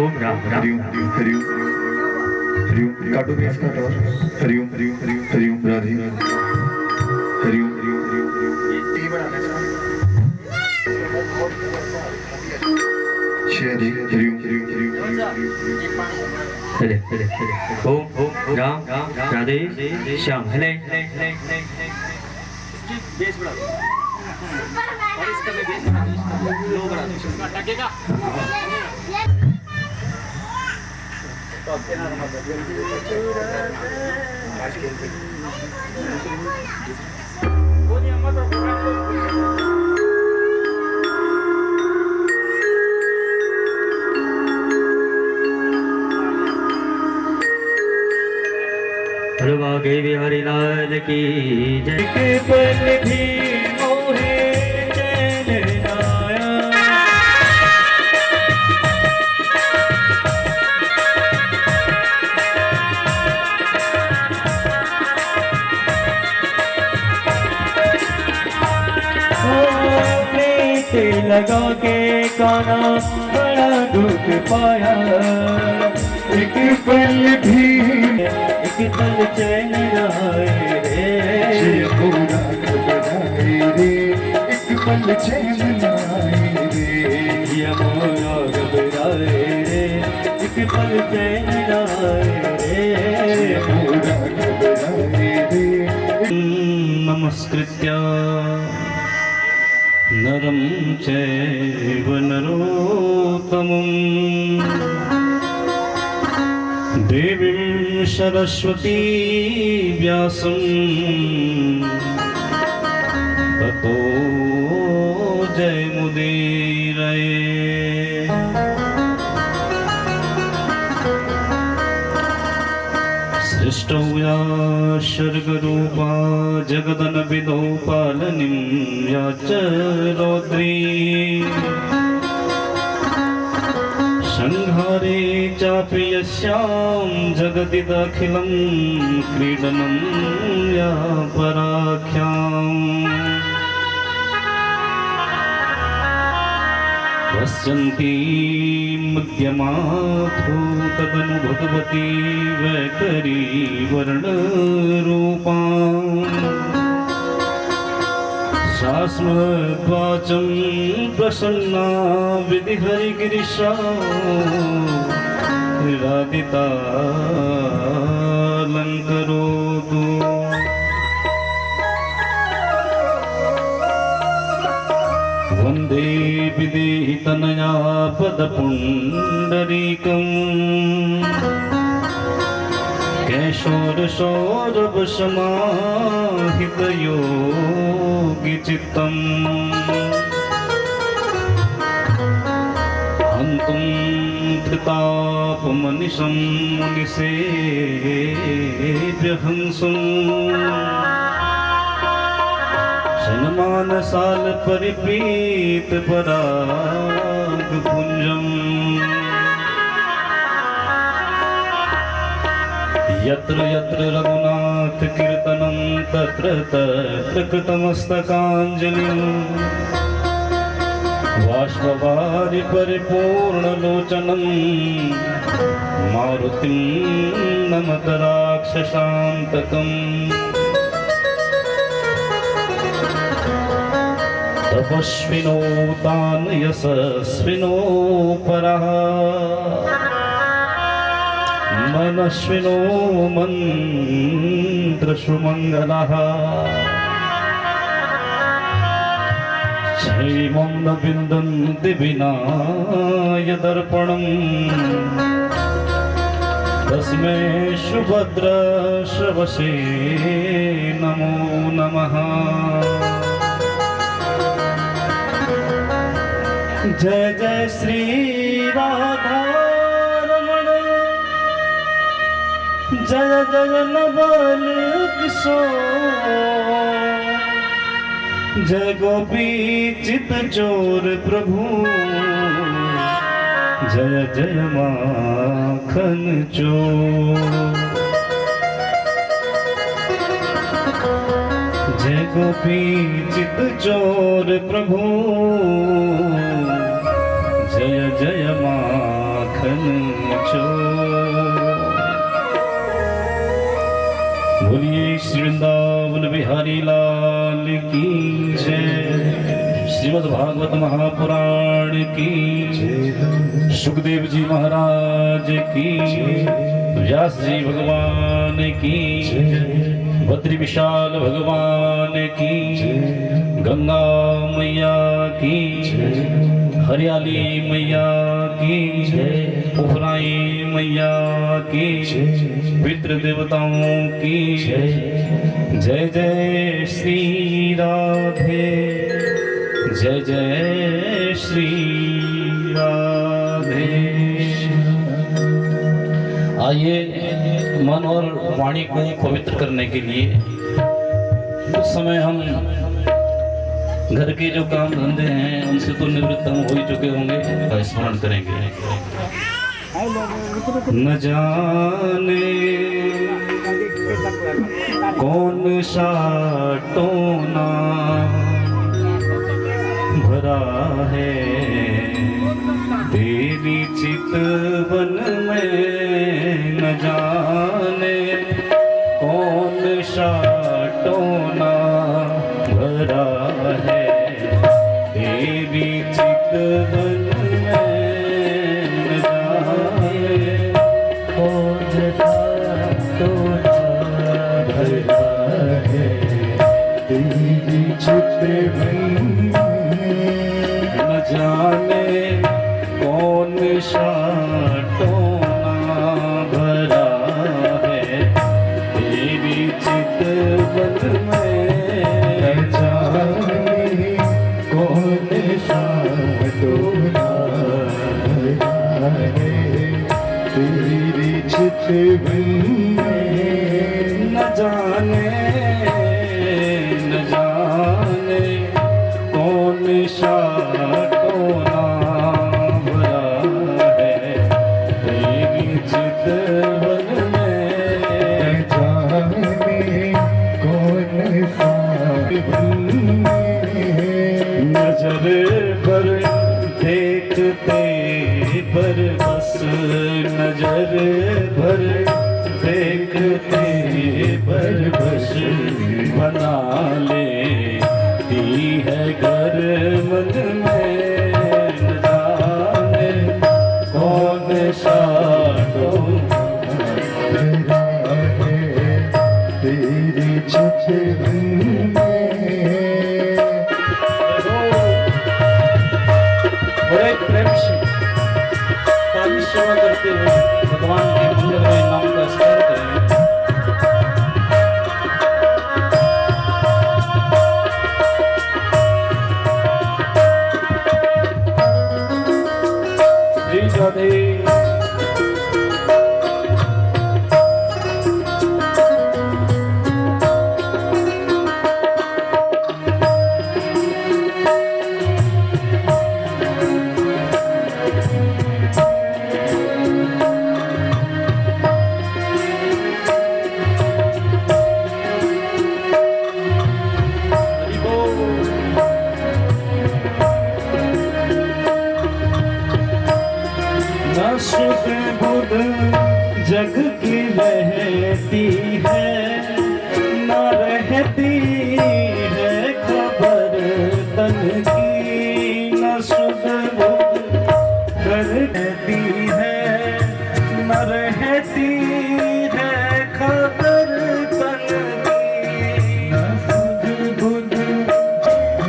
ओम राम हरिओम हरिओम हरिओम काटो भी इसका टॉर हरिओम हरिओम हरिओम हरिओम राधे हरिओम हरिओम शेरी हरिओम हरिओम हरिओम चले चले चले ओम राम राधे श्याम हले बेस बढ़ा और इसका भी बेस बढ़ा लो बढ़ा दो इसका टकेगा तो अब क्या नाम वो नहीं अम्मा तो भागे बिहारी लाल की जय के पल भी मोहे चैन आया प्रीत लगा के काना बड़ा दुख पाया एक पल भी एक पल चैन आए रे पूरा घबराए रे एक पल चैन आए रे यमुना घबराए रे एक पल चैन आए रे पूरा घबराए रे नमस्कृत्य नरं चैव नरोत्तमम् देवीं सरस्वती व्यासं ततो जयमुदीरये सृष्टौ या सर्गरूपा जगदनविदो पालनीं या च रौद्री संहारे चापि यस्यां जगदिदखिलं क्रीडनं या पराख्याम् पश्यन्ती मध्यमाथो तदनु भगवती वैखरी वर्णरूपा शास्मद्वाचं प्रसन्ना विधिहरिगिरिशा राधिता अलङ्करोतु वन्दे विदेहितनया पदपुण्डरीकम् कैशोरसौरभसमाहितयोगिचित्तम् हन्तुं धृतापमनिशं मुनिसेव्यहंसुम् शनमानसाल परिपीत परागपुञ्जम् यत्र यत्र रघुनाथ कीर्तनं तत्र तत्र कृतमस्तकाञ्जलिं बाष्पवारि परिपूर्णलोचनं मारुतिं नमत राक्षसान्तकम् तपस्विनो तान् यशस्विनो परः मनस्विनो मन्त्रसुमङ्गलः क्षेमं न विन्दन्ति विना यदर्पणम् तस्मै सुभद्रश्रवसे नमो नमः जय जय श्री राधा जय जय नवल किशोर जय गोपी चित चोर प्रभु जय जय माखन चोर जय गोपी चित चोर प्रभु जय जय माखन बिहारी लाल की जय। श्रीमद् भागवत महापुराण की, सुखदेव जी महाराज की, व्यास जी भगवान की, बद्री विशाल भगवान की, गंगा मैया की, हरियाली मैया की, उफराई मैया की, पितृ देवताओं की जय जय श्री राधे, जय जय श्री राधे। आइए मन और वाणी को पवित्र करने के लिए कुछ समय हम घर के जो काम धंधे हैं उनसे तो निवृत्त हम हो ही चुके होंगे, का स्मरण करेंगे। न जाने कौन सा टोना भरा है तेरी चितवन में, न जाने कौन सा टोना भरा है तेरी चितवन में, न जाने कौन सा टोना भरा है तेरी चितवन में, न जाने कौन सा टोना भरा है तेरी चितवन में, न जाने कौन सा टोना भरा है तेरी चितवन में, न जाने कौन सा टोना भरा है तेरी चितवन में, जाने कौन सा नजर पर देखते पर बस, नजर पर देखते पर बस बना ले है घर मन में, न जाने कौन सा टोना भरा है तेरी चितवन में। बड़े प्रेम से काली सेवा करते हुए भगवान के मंदिर में नाम का स्मरण करेंगे। सुध बुध जग की रहती है, न रहती है खबर तन की, न सुध बुध रहती है, न रहती है खबर तन की, न सुध बुध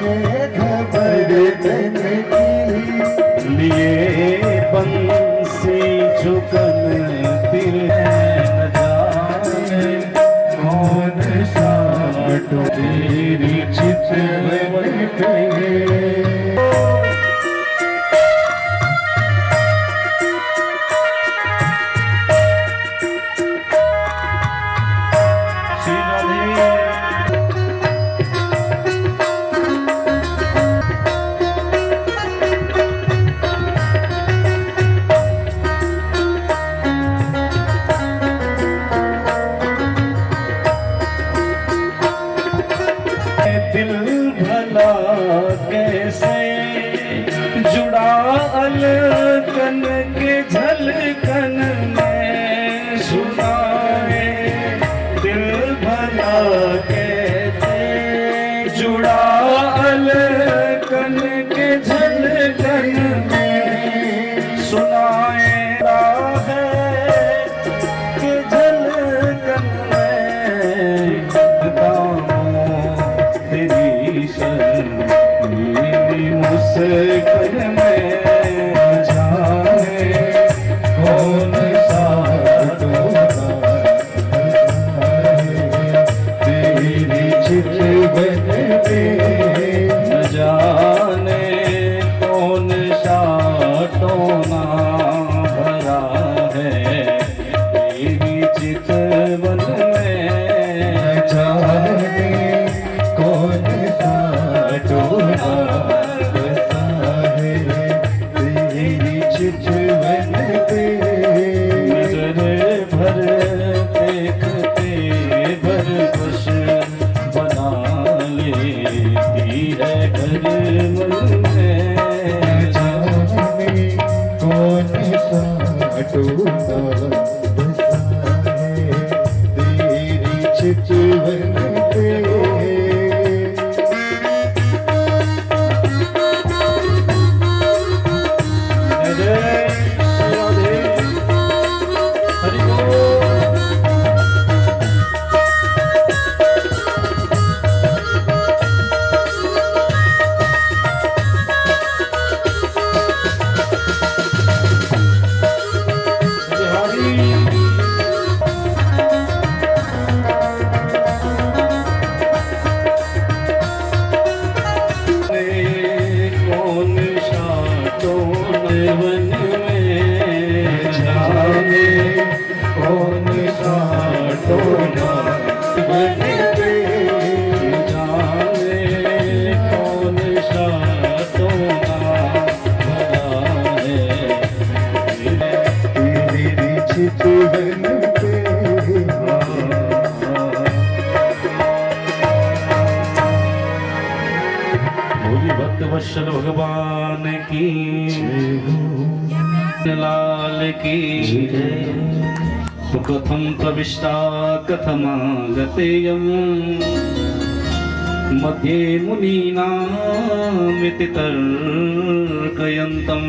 है खबर तन की, लिए बंसी झुकन तिर है, न जाने कौन सा तेरी चितवन में। दिल भला कैसे जुड़ा अलकन के झलकन में सुनाए, दिल भला कैसे टोला बसा है तेरी चितवन पे। वत्सल भगवान की लाल की कथम प्रविष्टा कथमागतेयम् मध्ये मुनीनामिति तर्कयन्तम्।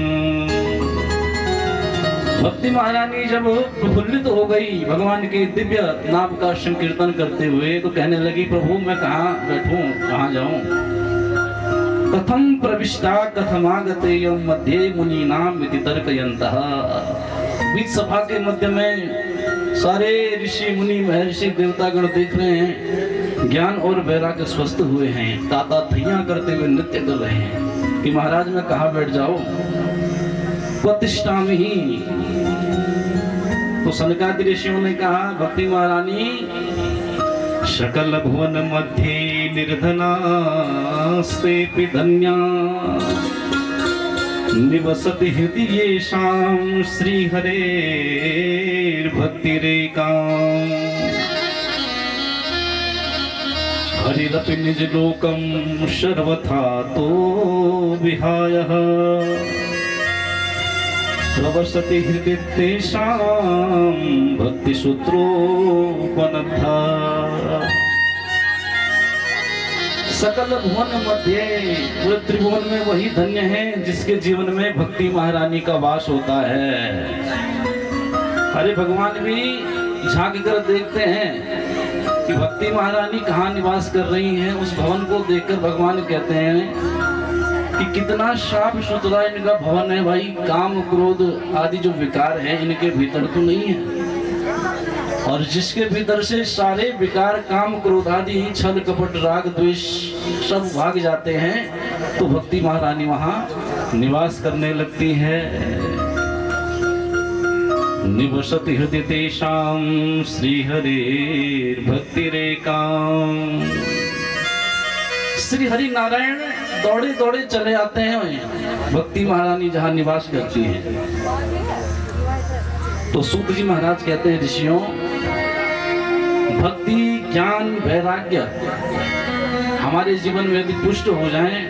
भक्ति महारानी जब प्रफुल्लित हो गई भगवान के दिव्य नाम का संकीर्तन करते हुए तो कहने लगी, प्रभु मैं कहाँ बैठूं, कहाँ जाऊं। कथम प्रविष्टा कथमागतेयम् मध्ये मुनीनाम इति तर्कयन्तः। बीच सभा के मध्य में सारे ऋषि मुनि महर्षि देवतागण देख रहे हैं, ज्ञान और वैराग्य स्वस्थ हुए हैं, ताता थैया करते हुए नृत्य कर रहे हैं कि महाराज मैं कहाँ बैठ जाऊं। प्रतिष्ठामि ही। तो सनकादि ऋषियों ने कहा, भक्ति महारानी सकल भुवन मध्ये निर्धनास्तेऽपि धन्या निवसति हृदयेषां श्रीहरेर्भक्तिरेका। हरिरपि निजलोकं सर्वथा तो विहाय प्रवसति हृदि तेषां भक्तिसूत्रोपनद्धा। सकल भुवन मध्य, पूरे त्रिभुवन में वही धन्य है जिसके जीवन में भक्ति महारानी का वास होता है। अरे भगवान भी झांक कर देखते हैं कि भक्ति महारानी कहाँ निवास कर रही हैं। उस भवन को देखकर भगवान कहते हैं कि कितना साफ सुथरा इनका भवन है भाई, काम क्रोध आदि जो विकार है इनके भीतर तो नहीं है। और जिसके भीतर से सारे विकार काम क्रोध आदि छल कपट राग द्वेष सब भाग जाते हैं तो भक्ति महारानी वहां निवास करने लगती है। निवसति हृदय तेषां श्रीहरेर्भक्तिरेका। श्री हरि नारायण दौड़े दौड़े चले आते हैं भक्ति महारानी जहां निवास करती है। तो सूत जी महाराज कहते हैं, ऋषियों भक्ति ज्ञान वैराग्य हमारे जीवन में यदि पुष्ट हो जाएं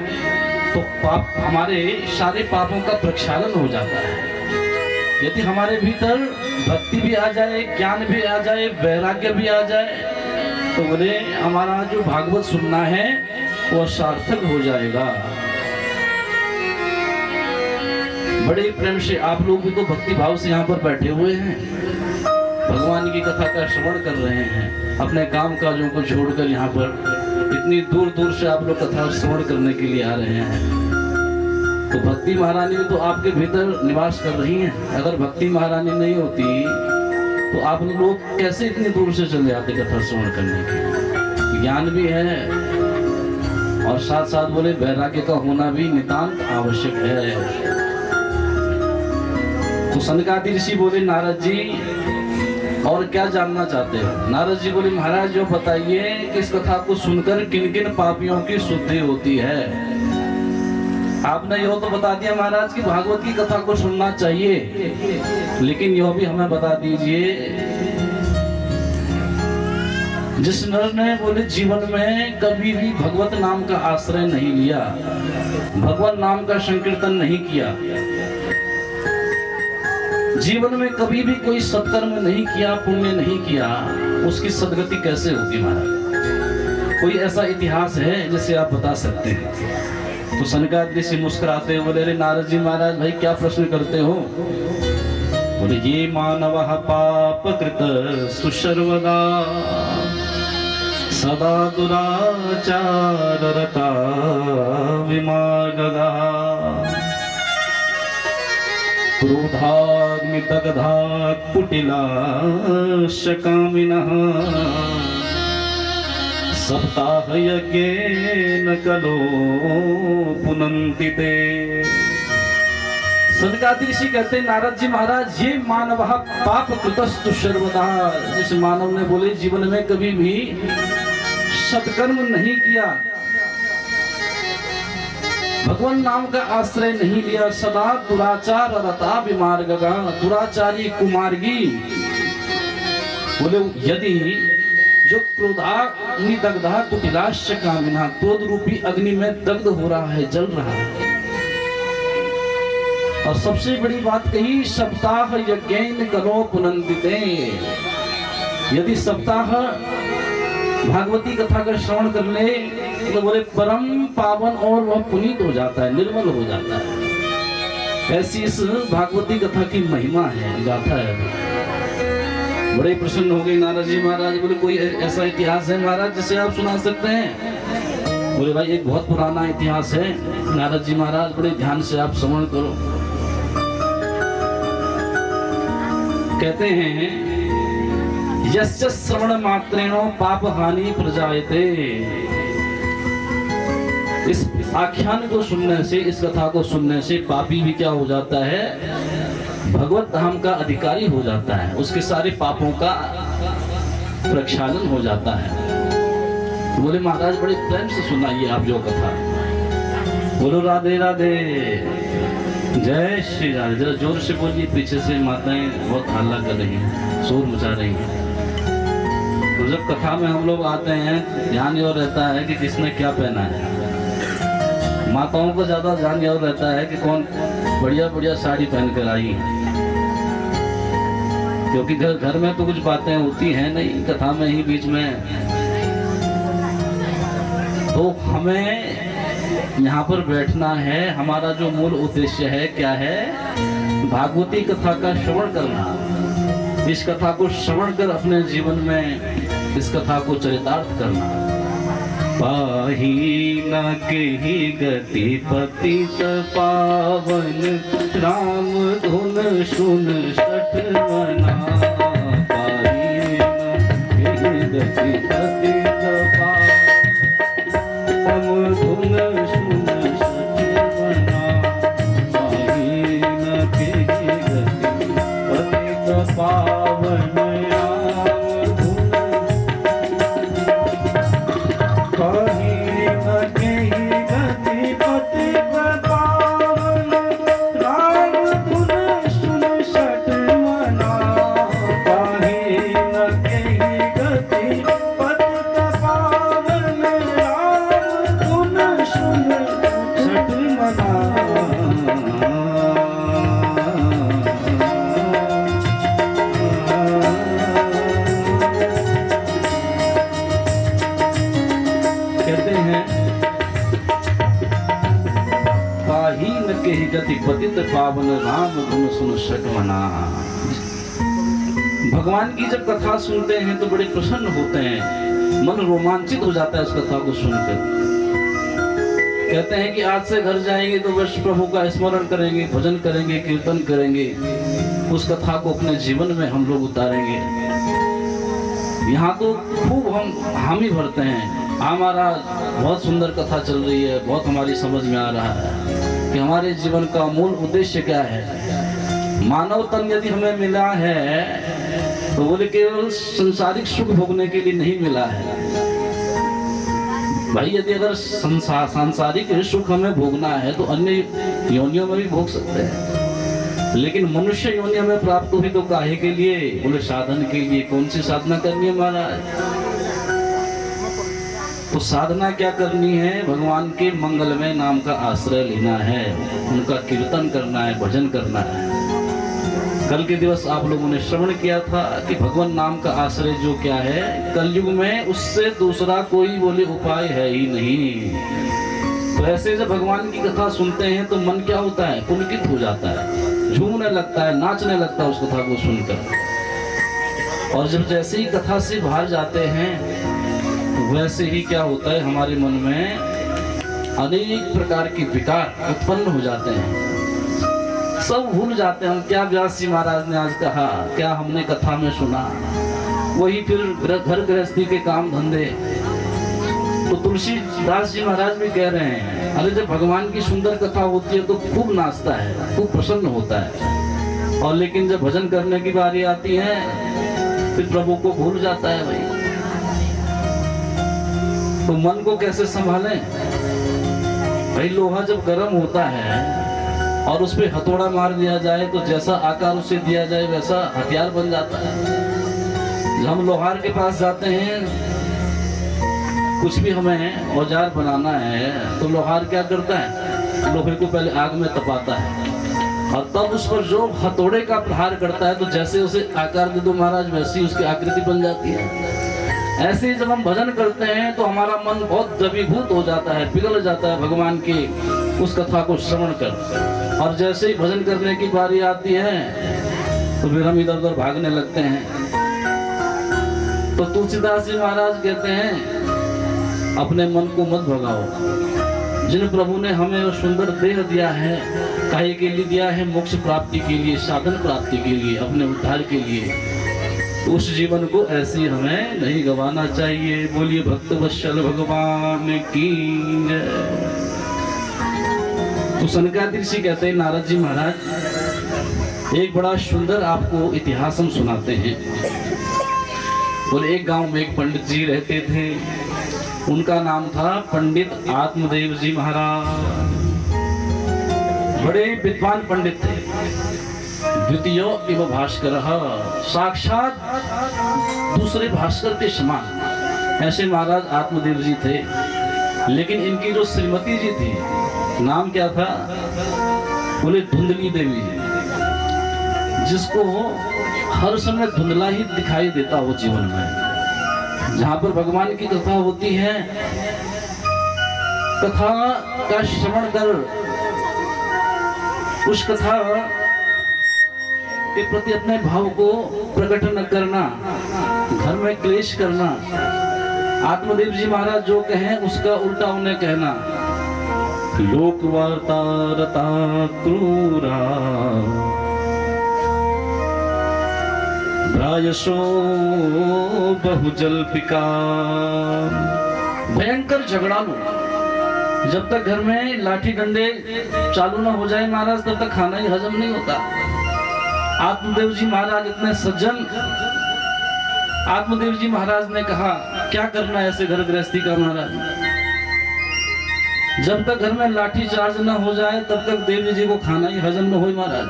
तो पाप हमारे सारे पापों का प्रक्षालन हो जाता है। यदि हमारे भीतर भक्ति भी आ जाए, ज्ञान भी आ जाए, वैराग्य भी आ जाए तो बोले हमारा जो भागवत सुनना है वो सार्थक हो जाएगा। बड़े प्रेम से आप लोग भी तो भक्ति भाव से यहाँ पर बैठे हुए हैं, भगवान की कथा का श्रवण कर रहे हैं, अपने काम काजों को छोड़कर यहाँ पर इतनी दूर दूर से आप लोग कथा श्रवण करने के लिए आ रहे हैं। तो भक्ति महारानी भी तो आपके भीतर निवास कर रही हैं। अगर भक्ति महारानी नहीं होती तो आप लोग कैसे इतनी दूर से चले आते कथा श्रवण करने के। ज्ञान भी है और साथ साथ बोले वैराग्य का होना भी नितांत आवश्यक है। तो सनकादि ऋषि बोले, नारद जी और क्या जानना चाहते हो। नारद जी बोले, महाराज जो बताइए कि इस कथा को सुनकर किन किन पापियों की शुद्धि होती है। आपने यह तो बता दिया महाराज कि भागवत की कथा को सुनना चाहिए, लेकिन यह भी हमें बता दीजिए जिस नर ने बोले जीवन में कभी भी भगवत नाम का आश्रय नहीं लिया, भगवान नाम का संकीर्तन नहीं किया, जीवन में कभी भी कोई सत्कर्म नहीं किया, पुण्य नहीं किया, उसकी सदगति कैसे होगी महाराज? कोई ऐसा इतिहास है जिसे आप बता सकते हैं? तो सनकादिक ऋषि मुस्कुराते बोले, अरे नारद जी महाराज भाई क्या प्रश्न करते हो? बोले ये मानव पाप कृत सुशर्वदा सदा दुराचार रता विमार्गदा क्रोधाग्नि दग्धा कुटिलाशकामिनः सप्ताह यज्ञेन कलो पुनन्ति ते। सनकादिक ऋषि कहते हैं नारद जी महाराज ये मानव पाप कृतस्तु सर्वदा, जिस मानव ने बोले जीवन में कभी भी सत्कर्म नहीं किया, भगवान नाम का आश्रय नहीं लिया, सदा दुराचार रता विमार्गगा, दुराचारी कुमार्गी, बोले यदि जो क्रोधाग्नि दग्धा कुटिलाश्य कामिना, क्रोध रूपी अग्नि में दग्ध हो रहा है, जल रहा है। और सबसे बड़ी बात कही सप्ताह यज्ञेन कलो पुनन्दिते, यदि सप्ताह भागवती कथा का श्रवण कर ले तो बोले परम पावन और वह पुनीत हो जाता है, निर्मल हो जाता है। ऐसी इस भागवती कथा की महिमा है, गाथा है। बड़े प्रसन्न हो गए नारद जी महाराज, बोले कोई ऐसा इतिहास है महाराज जिसे आप सुना सकते हैं? बोले भाई एक बहुत पुराना इतिहास है नारद जी महाराज, बड़े ध्यान से आप श्रवण करो। कहते हैं यस्य श्रवण मात्रेणो पाप हानि प्रजायते, इस आख्यान को सुनने से, इस कथा को सुनने से पापी भी क्या हो जाता है? भगवत धाम का अधिकारी हो जाता है, उसके सारे पापों का प्रक्षालन हो जाता है। बोले महाराज बड़े प्रेम से सुनाइए आप जो कथा। बोलो राधे राधे, जय श्री राधे। जरा जोर से बोलिए, पीछे से माताएं बहुत हल्ला कर रही हैं, शोर मचा रही हैं। तो जब कथा में हम लोग आते हैं ध्यान और रहता है कि किसने क्या पहना है। माताओं को ज्यादा ध्यान और रहता है कि कौन बढ़िया बढ़िया साड़ी पहन कर आई है, क्योंकि घर में तो कुछ बातें होती हैं नहीं, कथा में ही बीच में। तो हमें यहाँ पर बैठना है, हमारा जो मूल उद्देश्य है क्या है? भागवती कथा का श्रवण करना, इस कथा को श्रवण कर अपने जीवन में इस कथा को चरितार्थ करना। पाही न केहि गति पतित पावन, राम धुन सुन सठ मना। पाही न केहि गति पतित पावन, धुन सुन सठ मना। पाही न केहि गति पतित पावन, पतित पावन, राम धुन सुन सकमना। भगवान की जब कथा सुनते हैं तो बड़े प्रसन्न होते हैं, मन रोमांचित हो जाता है उस कथा को सुनकर। कहते हैं कि आज से घर जाएंगे तो बस प्रभु का स्मरण करेंगे, भजन करेंगे, कीर्तन करेंगे, उस कथा को अपने जीवन में हम लोग उतारेंगे। यहाँ तो खूब हम हामी भरते हैं, हमारा बहुत सुंदर कथा चल रही है, बहुत हमारी समझ में आ रहा है कि हमारे जीवन का मूल उद्देश्य क्या है। मानव तन यदि हमें मिला है तो बोले केवल संसारिक सुख भोगने के लिए नहीं मिला है भाई। यदि अगर सांसारिक सुख हमें भोगना है तो अन्य योनियों में भी भोग सकते हैं, लेकिन मनुष्य योनि हमें प्राप्त हुई तो काहे के लिए? बोले साधन के लिए। कौन सी साधना करनी है महाराज? तो साधना क्या करनी है? भगवान के मंगलमय नाम का आश्रय लेना है, उनका कीर्तन करना है, भजन करना है। कल के दिवस आप लोगों ने श्रवण किया था कि भगवान नाम का आश्रय जो क्या है, कलयुग में उससे दूसरा कोई बोले उपाय है ही नहीं। तो ऐसे जब भगवान की कथा सुनते हैं तो मन क्या होता है, पुलकित हो जाता है, झूमने लगता है, नाचने लगता है उस कथा को सुनकर। और जब जैसे ही कथा से बाहर जाते हैं वैसे ही क्या होता है, हमारे मन में अनेक प्रकार के विकार उत्पन्न हो जाते हैं, सब भूल जाते हैं हम क्या व्यास जी महाराज ने आज कहा, क्या हमने कथा में सुना, वही फिर घर गृहस्थी के काम धंधे। तो तुलसीदास जी महाराज भी कह रहे हैं, अरे जब भगवान की सुंदर कथा होती है तो खूब नाचता है, खूब प्रसन्न होता है, और लेकिन जब भजन करने की बारी आती है फिर प्रभु को भूल जाता है भाई। तो मन को कैसे संभालें भाई? लोहा जब गर्म होता है और उस पे हथौड़ा मार दिया जाए तो जैसा आकार उसे दिया जाए वैसा हथियार बन जाता है। जब हम लोहार के पास जाते हैं, कुछ भी हमें औजार बनाना है तो लोहार क्या करता है, लोहे को पहले आग में तपाता है और तब उस पर जो हथौड़े का प्रहार करता है तो जैसे उसे आकार दे दो महाराज वैसी उसकी आकृति बन जाती है। ऐसे ही जब हम भजन करते हैं तो हमारा मन बहुत द्रवीभूत हो जाता है, पिघल जाता है भगवान की उस कथा को श्रवण कर। और जैसे ही भजन करने की बारी आती है तो फिर हम इधर उधर भागने लगते हैं। तो तुलसीदास जी महाराज कहते हैं, अपने मन को मत भगाओ। जिन प्रभु ने हमें वो सुंदर देह दिया है, काहे के लिए दिया है? मोक्ष प्राप्ति के लिए, साधन प्राप्ति के लिए, अपने उद्धार के लिए। उस जीवन को ऐसे हमें नहीं गंवाना चाहिए। बोलिए भक्त वत्सल भगवान की जय। तो सनकादिक ऋषि कहते हैं, नारद जी महाराज एक बड़ा सुंदर आपको इतिहास हम सुनाते हैं। बोले एक गांव में एक पंडित जी रहते थे, उनका नाम था पंडित आत्मदेव जी महाराज। बड़े विद्वान पंडित थे, द्वितीय इव भास्कर, साक्षात दूसरे भास्कर के समान ऐसे महाराज आत्मदेव जी थे। लेकिन इनकी जो श्रीमती जी थी, नाम क्या था? बोले धुंधली देवी जी, जिसको हर समय धुंधला ही दिखाई देता हो जीवन में। जहां पर भगवान की कथा होती है, कथा का श्रवण कर उस कथा के प्रति अपने भाव को प्रकट न करना, घर में क्लेश करना, आत्मदेव जी महाराज जो कहें उसका उल्टा उन्हें कहना, लोक वार्ता रता क्रूरा प्रायशो बहुजल्पिका। भयंकर झगड़ालू। जब तक घर में लाठी डंडे चालू ना हो जाए महाराज, तब तक खाना ही हजम नहीं होता। आत्मदेव जी महाराज इतने सज्जन। आत्मदेव जी महाराज ने कहा, क्या करना है ऐसे घर गृहस्थी का महाराज? जब तक घर में लाठी चार्ज न हो जाए तब तक देवी जी को खाना ही हजम न हो महाराज।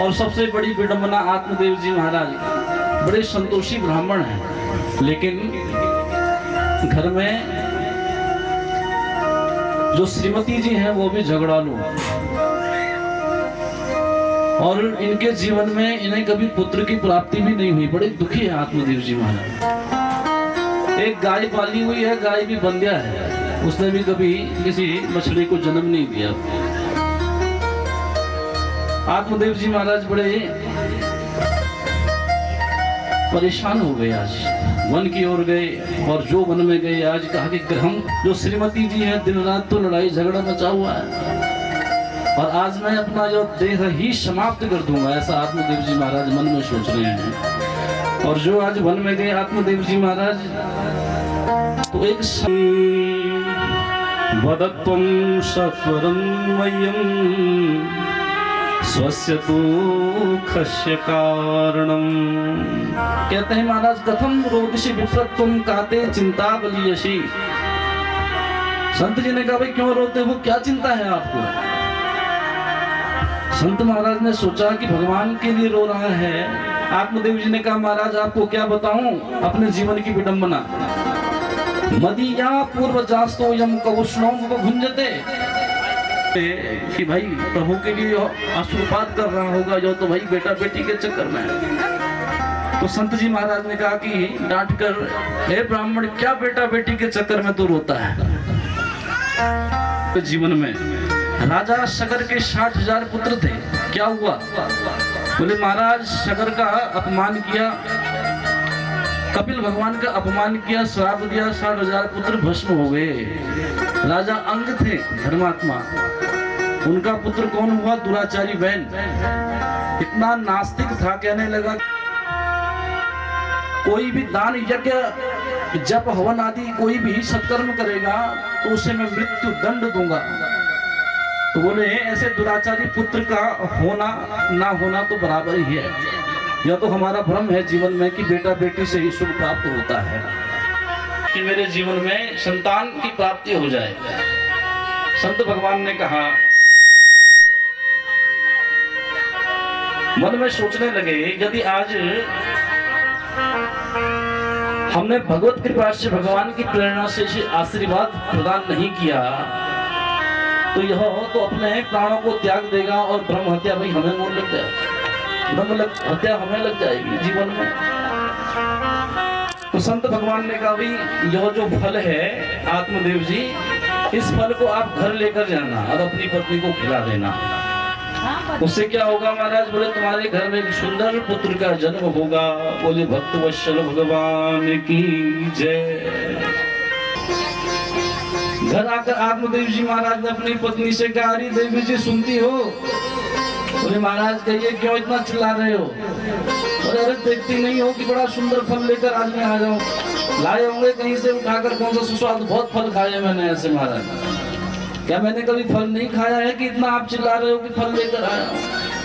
और सबसे बड़ी विडंबना, आत्मदेव जी महाराज बड़े संतोषी ब्राह्मण हैं, लेकिन घर में जो श्रीमती जी हैं वो भी झगड़ालू, और इनके जीवन में इन्हें कभी पुत्र की प्राप्ति भी नहीं हुई। बड़े दुखी है आत्मदेव जी महाराज। एक गाय पाली हुई है, गाय भी बंध्या है, उसने भी कभी किसी मछली को जन्म नहीं दिया। आत्मदेव जी महाराज बड़े परेशान हो गए। आज वन की ओर गए, और जो वन में गए आज कहा कि हम जो श्रीमती जी है दिन रात तो लड़ाई झगड़ा मचा हुआ है, और आज मैं अपना जो देह ही समाप्त कर दूंगा, ऐसा आत्मदेव जी महाराज मन में सोच रहे हैं। और जो आज वन में गए आत्मदेव जी महाराज, तो एक वदत्वं सत्वरं मह्यं स्वस्य दुःखस्य कारणं। कहते हैं महाराज, कथम रोदिषि विप्रत्वं काते चिंता बलियसि। संत जी ने कहा, भाई क्यों रोते हो, क्या चिंता है आपको? संत महाराज ने सोचा कि भगवान के लिए रो रहा है। आत्मदेव जी ने कहा, महाराज आपको क्या बताऊं अपने जीवन की विडंबना। मदीया पूर्व जास्तो यम कवुष्णो भुंजते कि भाई प्रभु के लिए अश्रुपात कर रहा होगा जो, तो भाई बेटा बेटी के चक्कर में है। तो संत जी महाराज ने कहा कि डांट कर, हे ब्राह्मण, क्या बेटा बेटी के चक्कर में तू रोता है? तो जीवन में राजा शगर के 60,000 पुत्र थे, क्या हुआ? बोले महाराज शगर का अपमान किया, कपिल भगवान का अपमान किया, श्राप दिया, 60,000 पुत्र भस्म हो गए। राजा अंग थे धर्मात्मा, उनका पुत्र कौन हुआ? दुराचारी बैन। इतना नास्तिक था, कहने लगा कोई भी दान यज्ञ जप हवन आदि कोई भी सत्कर्म करेगा तो उसे मैं मृत्यु दंड दूंगा। तो बोले ऐसे दुराचारी पुत्र का होना ना होना तो बराबर ही है। यह तो हमारा भ्रम है जीवन में कि बेटा बेटी से ही सुख प्राप्त होता है, कि मेरे जीवन में संतान की प्राप्ति हो जाए। संत भगवान ने कहा, मन में सोचने लगे यदि आज हमने भगवत कृपा से भगवान की प्रेरणा से आशीर्वाद प्रदान नहीं किया तो यह तो अपने प्राणों को त्याग देगा और ब्रह्म हत्या भाई हमें मोल लग जाएगी, ब्रह्म हत्या हमें लग जाएगी जीवन में। तो संत भगवान ने कहा भाई यह जो फल है आत्मदेव जी, इस फल को आप घर लेकर जाना और अपनी पत्नी को खिला देना। उससे क्या होगा महाराज? बोले तुम्हारे घर में एक सुंदर पुत्र का जन्म होगा। बोले भक्त वत्सल भगवान की जय। घर आकर आत्मदेव जी महाराज ने अपनी पत्नी से कहा, अरे देवी जी सुनती हो? बोले महाराज कहिए, क्यों इतना चिल्ला रहे हो? बोले अरे देखती नहीं हो कि बड़ा सुंदर फल लेकर आज मैं आ जाऊं? लाए होंगे कहीं से उठाकर, कौन सा सुस्वाद, बहुत फल खाए मैंने ऐसे महाराज। क्या मैंने कभी फल नहीं खाया है कि इतना आप चिल्ला रहे हो कि फल लेकर आया?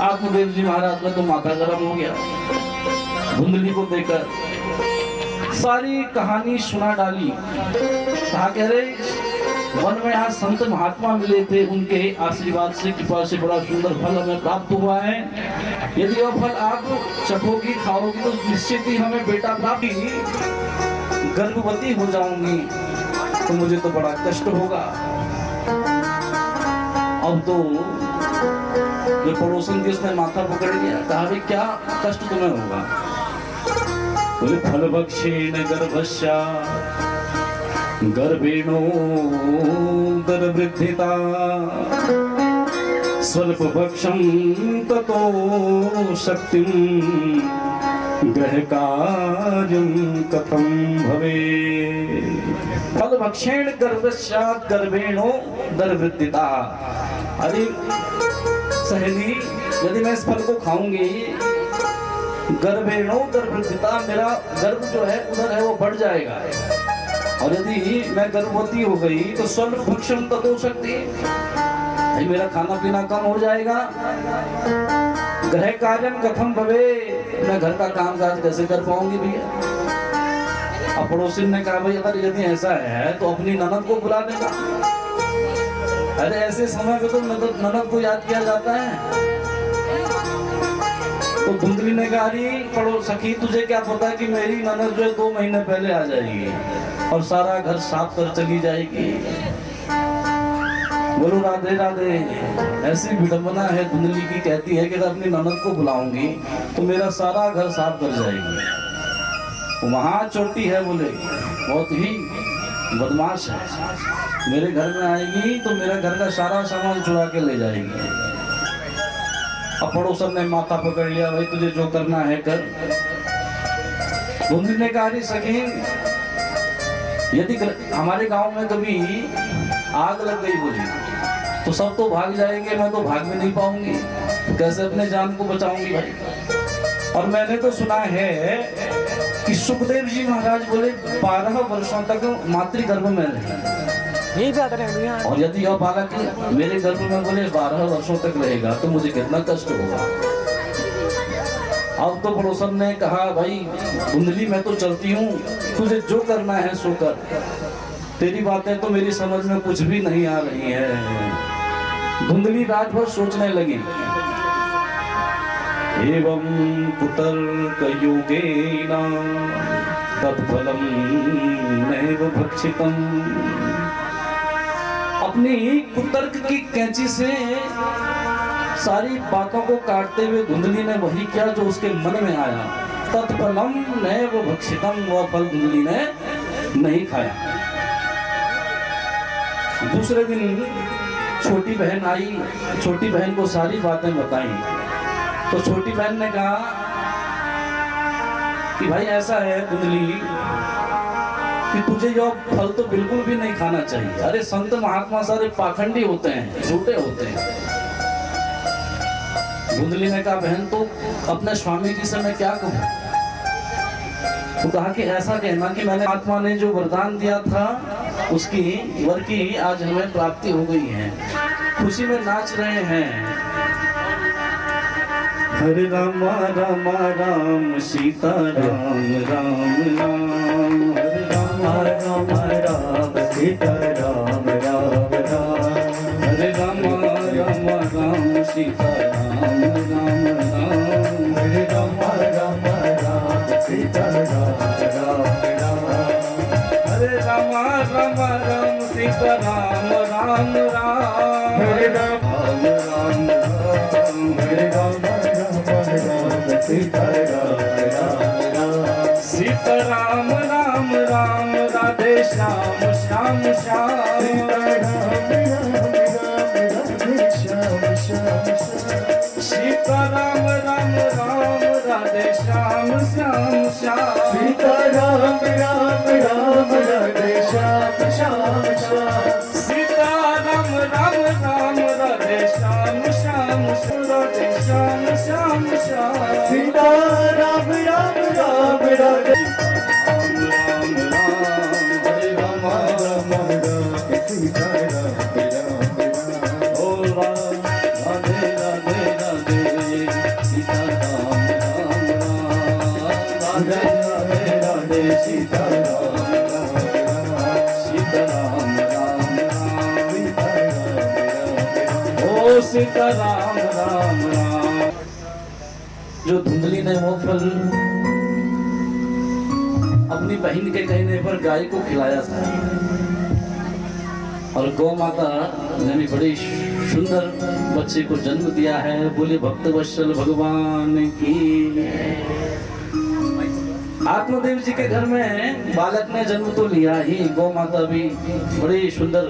आत्मदेव जी महाराज का तो माथा गर्म हो गया धुंधली को देकर, सारी कहानी सुना डाली। कहा कह रहे वन में आज संत महात्मा मिले थे, उनके आशीर्वाद से कृपा से बड़ा सुंदर फल हमें प्राप्त हुआ है। यदि वह फल आप चखोगी खाओगी तो निश्चित ही हमें बेटा प्राप्त, गर्भवती हो जाऊंगी तो मुझे तो बड़ा कष्ट होगा। अब तो जो पड़ोसन थी उसने माथा पकड़ लिया, कहा भाई क्या कष्ट तुम्हें होगा? बोले फल भक्षेण गर्भस्या गर्भेणो गर्भवृद्धिता स्वल्प भक्षम ततो शक्तिम ग्रहकार्यं कथं भवे। फल भक्षेण गर्भस्यात् गर्भेणो गर्भवृद्धिता। अरे सहेली, यदि मैं इस फल को खाऊंगी, गर्भेणो गर्भवृद्धिता, मेरा गर्भ जो है उधर है वो बढ़ जाएगा, और यदि मैं गर्भवती हो गई तो स्वल्प भक्षम ततो शक्ति, भाई मेरा खाना पीना कम हो जाएगा। ग्रह कार्यम कथम भवे, मैं घर का काम काज कैसे कर पाऊंगी भैया? अब पड़ोसी ने कहा भाई अगर यदि ऐसा है तो अपनी ननद को बुला देना। अरे ऐसे समय पे तो ननद को याद किया जाता है। तो धुंधली ने कहा पड़ो सखी, तुझे क्या पता कि मेरी ननद जो है 2 महीने पहले आ जाएगी और सारा घर साफ कर चली जाएगी। बोलो राधे राधे। ऐसी विडंबना है धुंधली की, कहती है कि अगर अपनी ननद को बुलाऊंगी तो मेरा सारा घर साफ कर जाएगी। वहां चोटी है, बोले बहुत ही बदमाश है, मेरे घर में आएगी तो मेरे घर का सारा सामान चुरा के ले जाएगी। अब पड़ोसन ने माथा पकड़ लिया, भाई तुझे जो करना है कर। धुंधली ने कहा सखी, यदि हमारे गांव में कभी आग लग गई बोली तो सब तो भाग जाएंगे, मैं तो भाग भी नहीं पाऊंगी, तो कैसे अपने जान को बचाऊंगी भाई? और मैंने तो सुना है कि सुखदेव जी महाराज बोले 12 वर्षों तक मातृगर्भ में रहे, और यदि यह बालक मेरे गर्भ में बोले 12 वर्षों तक रहेगा तो मुझे कितना कष्ट होगा। अब तो पड़ोसन ने कहा भाई धुंधली मैं तो चलती हूँ, तुझे जो करना है सो कर, तेरी बातें तो मेरी समझ में कुछ भी नहीं आ रही है। धुंधली रात भर सोचने लगी। एवं कुतर्कयोगेन तत्फलं नैव भक्षितम्। अब अपनी कुतर्क की कैंची से सारी बातों को काटते हुए धुंधली ने वही किया जो उसके मन में आया। तत्फलम नैव भक्षितम, वह फल धुंधली ने नहीं खाया। दूसरे दिन छोटी बहन आई, छोटी बहन को सारी बातें बताई। तो छोटी बहन ने कहा कि भाई ऐसा है धुंधली कि तुझे यह फल तो बिल्कुल भी नहीं खाना चाहिए। अरे संत महात्मा सारे पाखंडी होते हैं, झूठे होते हैं। धुंधली ने कहा बहन तो अपने स्वामी जी से मैं क्या कहूँ? तो कहा कि ऐसा कहना कि मैंने आत्मा ने जो वरदान दिया था उसकी वर की आज हमें प्राप्ति हो गई है, खुशी में नाच रहे हैं। हरे राम राम राम सीता राम राम राम, हरे राम राम राम सीता राम राम राम, हरे राम राम राम सीता राम राम राम, हरे राम राम राम सीता राम राम राम, हरे राम राम राम सीता राम राम राम, हरे राम राम राम, हरे राम सीता राम राम राम, राधे श्याम श्याम श्याम, सीता राम राम राम, राधे श्याम श्याम श्याम, सीता राम राम राम, राधे श्याम श्याम श्याम, सीता राम राम राम, राधे श्याम श्याम श्याम, राधे श्याम श्याम श्याम, सीता राम राम राम, राधे राम राम राम, हरे राम राम राम, सीता राम राम राम, ओ राम राधे राधे राधे, सीता राम राम राम, राधे राधे राधे, सीता राम राम राम, सीता राम राम राम, सीता राम राम, ओ सीता राम राम राम। जो धुंधली ने वो फल अपनी बहन के कहने पर गाय को खिलाया था, और गौ माता ने बड़ी सुंदर बच्चे को जन्म दिया है। बोले भक्त वत्सल भगवान की। आत्मदेव जी के घर में बालक ने जन्म तो लिया ही, गौ माता भी बड़ी सुंदर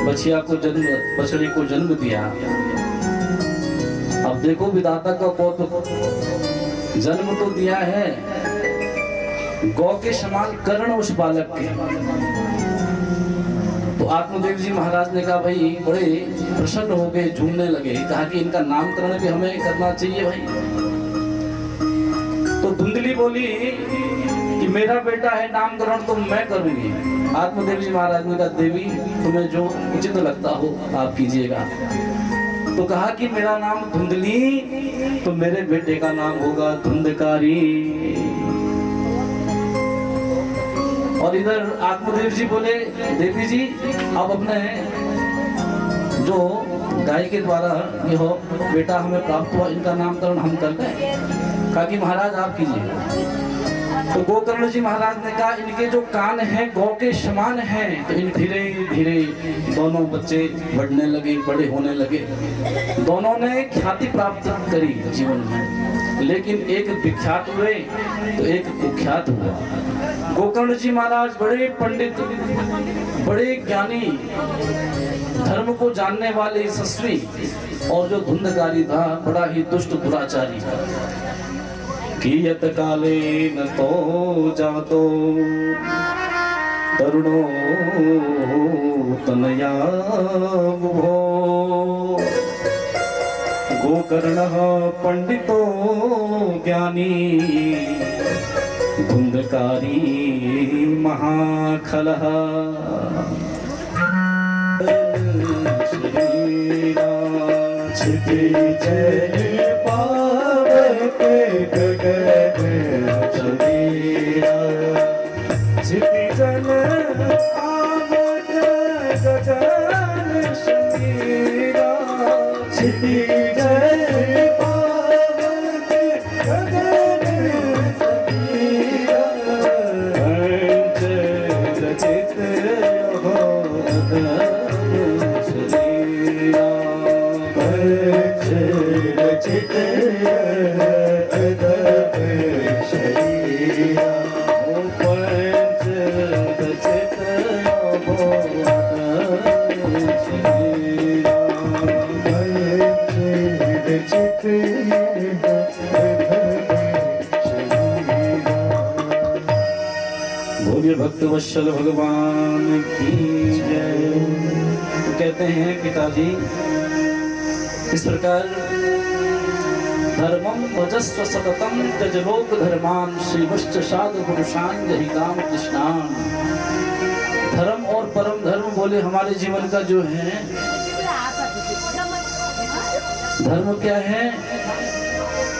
बछिया को बछड़ी को जन्म दिया। अब देखो विधाता का कौतुक, जन्म तो दिया है गौ के समान कर्ण उस बालक के। तो आत्मदेव जी महाराज ने कहा भाई बड़े प्रसन्न हो गए, झूमने लगे, कहा कि इनका नामकरण भी हमें करना चाहिए भाई। तो धुंधली बोली कि मेरा बेटा है, नामकरण तो मैं करूंगी। आत्मदेव जी महाराज ने कहा देवी तुम्हें जो उचित लगता हो आप कीजिएगा। तो कहा कि मेरा नाम धुंधली, तो मेरे बेटे का नाम होगा धुंधकारी। और इधर आत्मदेव जी बोले देवी जी अब अपने जो गाय के द्वारा ये हो बेटा हमें प्राप्त हुआ, इनका नामकरण हम कर दें। कहा कि महाराज आप कीजिए। तो गोकर्ण जी महाराज ने कहा इनके जो कान हैं गौ के समान हैं। तो इन धीरे धीरे दोनों बच्चे बढ़ने लगे, बड़े होने लगे। दोनों ने ख्याति प्राप्त करी जीवन में, लेकिन एक विख्यात हुए तो एक कुख्यात हुआ। गोकर्ण जी महाराज बड़े पंडित, बड़े ज्ञानी, धर्म को जानने वाले यशस्वी, और जो धुंधकारी था बड़ा ही दुष्ट दुराचारी। कियत काले न तो जातो तरुणो तनया भो, गोकर्णः पंडितो ज्ञानी धुंधकारी महाखलः। जल पावके गगन शरीरा, जल पावक गगन शरीरा, जल पावक गगन शरीरा, चित हो चित बोलिए भक्त वत्सल भगवान की जय। तो कहते हैं पिताजी इस प्रकार धर्मम भजस्व सततम त्यजलोक धर्मान श्रीवश्च साधु पुरुषान जहि काम कृष्णान। धर्म और परम धर्म बोले हमारे जीवन का जो है धर्म क्या है?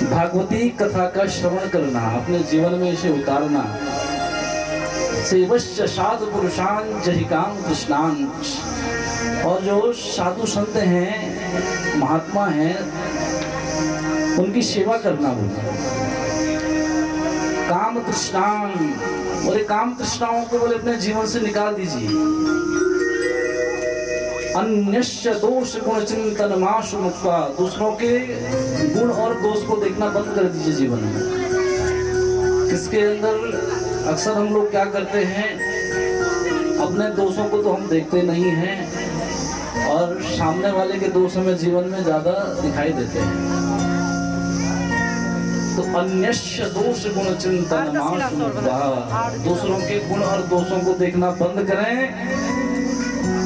भागवती कथा का श्रवण करना, अपने जीवन में इसे उतारना। सेवश्च साधु पुरुषान जहि काम कृष्णान। और जो साधु संत हैं, महात्मा हैं, उनकी सेवा करना बोले। काम तृष्णान बोले, काम तृष्णाओं को बोले अपने जीवन से निकाल दीजिए। अन्यस्य दोष गुण चिंतन माशु मुक्ता, दूसरों के गुण और दोष को देखना बंद कर दीजिए जीवन में। किसके अंदर अक्सर हम लोग क्या करते हैं, अपने दोषों को तो हम देखते नहीं हैं और सामने वाले के दोष हमें जीवन में ज्यादा दिखाई देते हैं। तो अन्यस्य दोष गुण चिंतन माशु मुक्ता, दूसरों के गुण और दोषों को देखना बंद करें।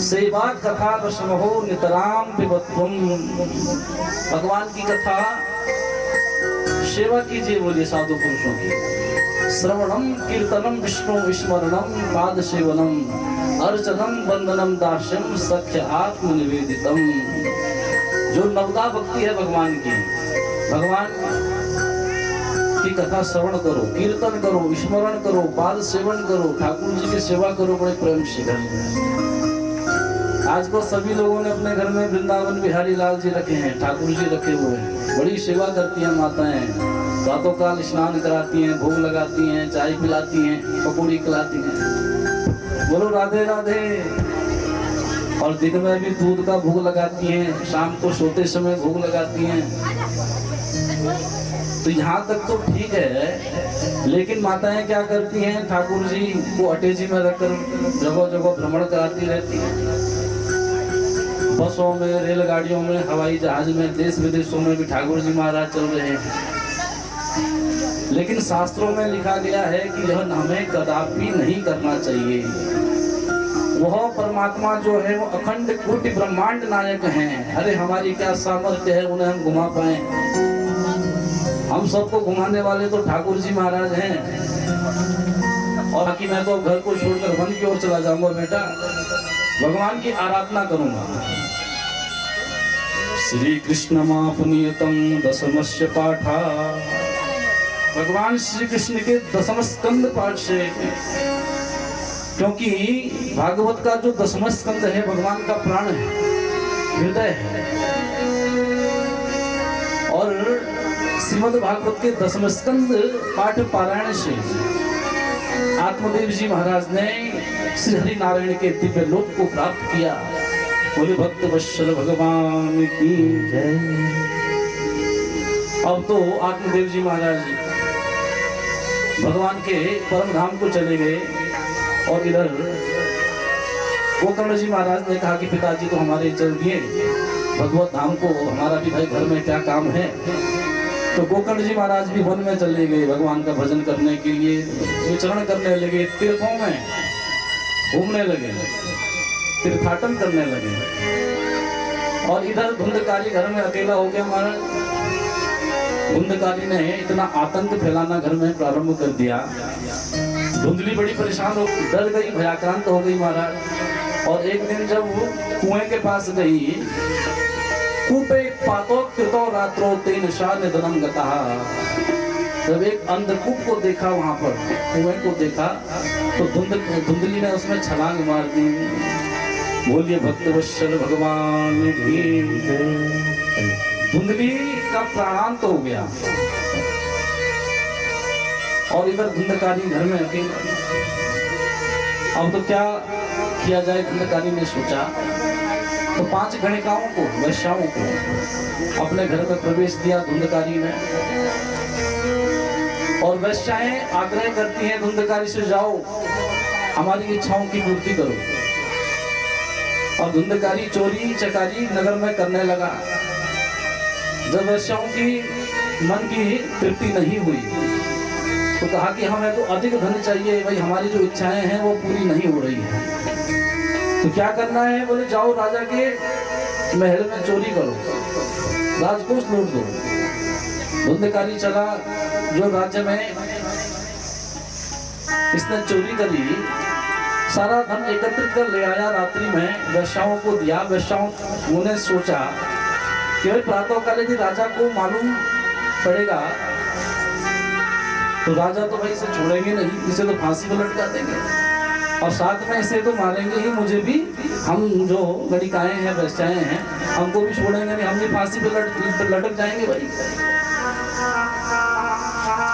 सेवा कथा रसमहो नितराम पिबत्वम, भगवान की कथा सेवा कीजिए बोलिए साधु पुरुषों की। श्रवणम कीर्तनम विष्णु विस्मरणम पाद सेवनम अर्चनम वंदनम दास्यम सख्य आत्म निवेदितम। जो नवदा भक्ति है भगवान की, भगवान की कथा श्रवण करो, कीर्तन करो, स्मरण करो, पाद सेवन करो, ठाकुर जी की सेवा करो बड़े प्रेम से करो। आज को सभी लोगों ने अपने घर में वृंदावन बिहारी लाल जी रखे हैं, ठाकुर जी रखे हुए हैं, बड़ी सेवा करती हैं माताएं, रातों काल स्नान कराती हैं, भोग लगाती हैं, चाय पिलाती हैं, पकौड़ी खिलाती हैं। बोलो राधे राधे। और दिन में भी दूध का भोग लगाती हैं, शाम को सोते समय भोग लगाती हैं। तो यहाँ तक तो ठीक है, लेकिन माताएं क्या करती हैं, ठाकुर जी को अटेजी में रखकर जगह जगह भ्रमण कराती रहती हैं। बसों में, रेलगाड़ियों में, हवाई जहाज में, देश विदेशों में भी ठाकुर जी महाराज चल रहे हैं। लेकिन शास्त्रों में लिखा गया है कि यह हमें कदापि नहीं करना चाहिए। वह परमात्मा जो है वो अखंड कोटि ब्रह्मांड नायक हैं। अरे हमारी क्या सामर्थ्य है उन्हें हम घुमा पाए? हम सबको घुमाने वाले तो ठाकुर जी महाराज हैं। और बाकी मैं तो घर को छोड़कर वन की ओर चला जाऊंगा बेटा, भगवान की आराधना करूंगा। श्री कृष्ण मापनीयतम दशमस्य पाठा, भगवान श्री कृष्ण के दशम स्कंद पाठ से, क्योंकि भागवत का जो दशम स्कंद है भगवान का प्राण है, हृदय है। और श्रीमद् भागवत के दशम स्कंद पाठ पारायण से आत्मदेव जी महाराज ने श्री हरि नारायण के दिव्य लोक को प्राप्त किया। बोले भक्त वत्सल भगवान की जय। अब तो आत्मदेव जी महाराज भगवान के परम धाम को चले गए। और इधर गोकर्ण जी महाराज ने कहा कि पिताजी तो हमारे चल दिए भगवत धाम को, हमारा भी भाई घर में क्या काम है। तो गोकर्ण जी महाराज भी वन में चले गए भगवान का भजन करने के लिए, विचरण करने लगे, तीर्थों में घूमने लगे, तीर्थाटन करने लगे। और इधर धुंधकारी घर में अकेला हो गया महाराज। धुंधकारी ने इतना आतंक फैलाना घर में प्रारंभ कर दिया। धुंधली बड़ी परेशान हो, डर गई, भयाक्रांत हो गई महाराज। और एक दिन जब वो कुएं के पास गई, कूपे पातो कृतो रात्रो तेन शा निधनम गतः, जब एक अंधकूप को देखा, वहां पर कुएं को देखा, तो धुंधली ने उसमें छलांग मार दी। बोलिए भक्त वत्सल भगवान की जय। धुंधली का प्राणांत हो गया। और इधर धुंधकारी घर में अकेले। अब तो क्या किया जाए, धुंधकारी ने सोचा। तो 5 गणिकाओं को, वैश्याओं को अपने घर में प्रवेश दिया धुंधकारी ने। और वैश्याएं आग्रह करती हैं धुंधकारी से, जाओ हमारी इच्छाओं की पूर्ति करो। और धुंधकारी चोरी चकारी नगर में करने लगा। जब वैश्याओं की मन की तृप्ति नहीं हुई तो कहा कि हमें तो अधिक धन चाहिए भाई, हमारी जो इच्छाएं हैं वो पूरी नहीं हो रही है। तो क्या करना है? बोले जाओ राजा के महल में चोरी करो, राजकोष लूट दो। धुंधकारी चला जो राज्य में, इसने चोरी करी, सारा धन एकत्रित कर ले आया, रात्रि में वैश्याओं को दिया। वैश्याओं ने सोचा कि भाई प्रातः काल यदि राजा को मालूम पड़ेगा तो राजा तो भाई इसे छोड़ेंगे नहीं, इसे तो फांसी पर लटका देंगे और साथ में इसे तो मारेंगे ही, मुझे भी, हम जो गणिकाएं हैं, वैश्याएं हैं, हमको भी छोड़ेंगे नहीं, हम भी फांसी पर लटक जाएंगे भाई।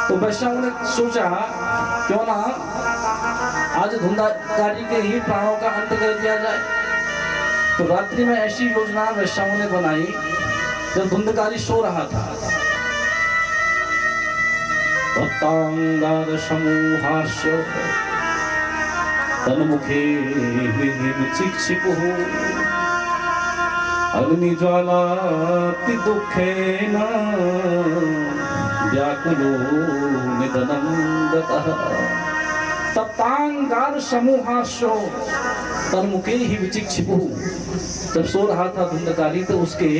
तो वैश्याओं ने सोचा क्यों ना आज धुंधकारी के ही प्राणों का अंत कर दिया जाए। तो रात्रि में ऐसी योजना वैश्याओं ने बनाई जब धुंधकारी सो रहा था। तप्तांगार समूहास्य तन्मुखे विचिक्षिपुः अग्निज्वालाति दुःखेन व्याकुलो निधनं गतः। तप्तांगार समूहास्य तन्मुखे ही विचिक्षिपुः। जब सो रहा था धुंधकारी तो उसके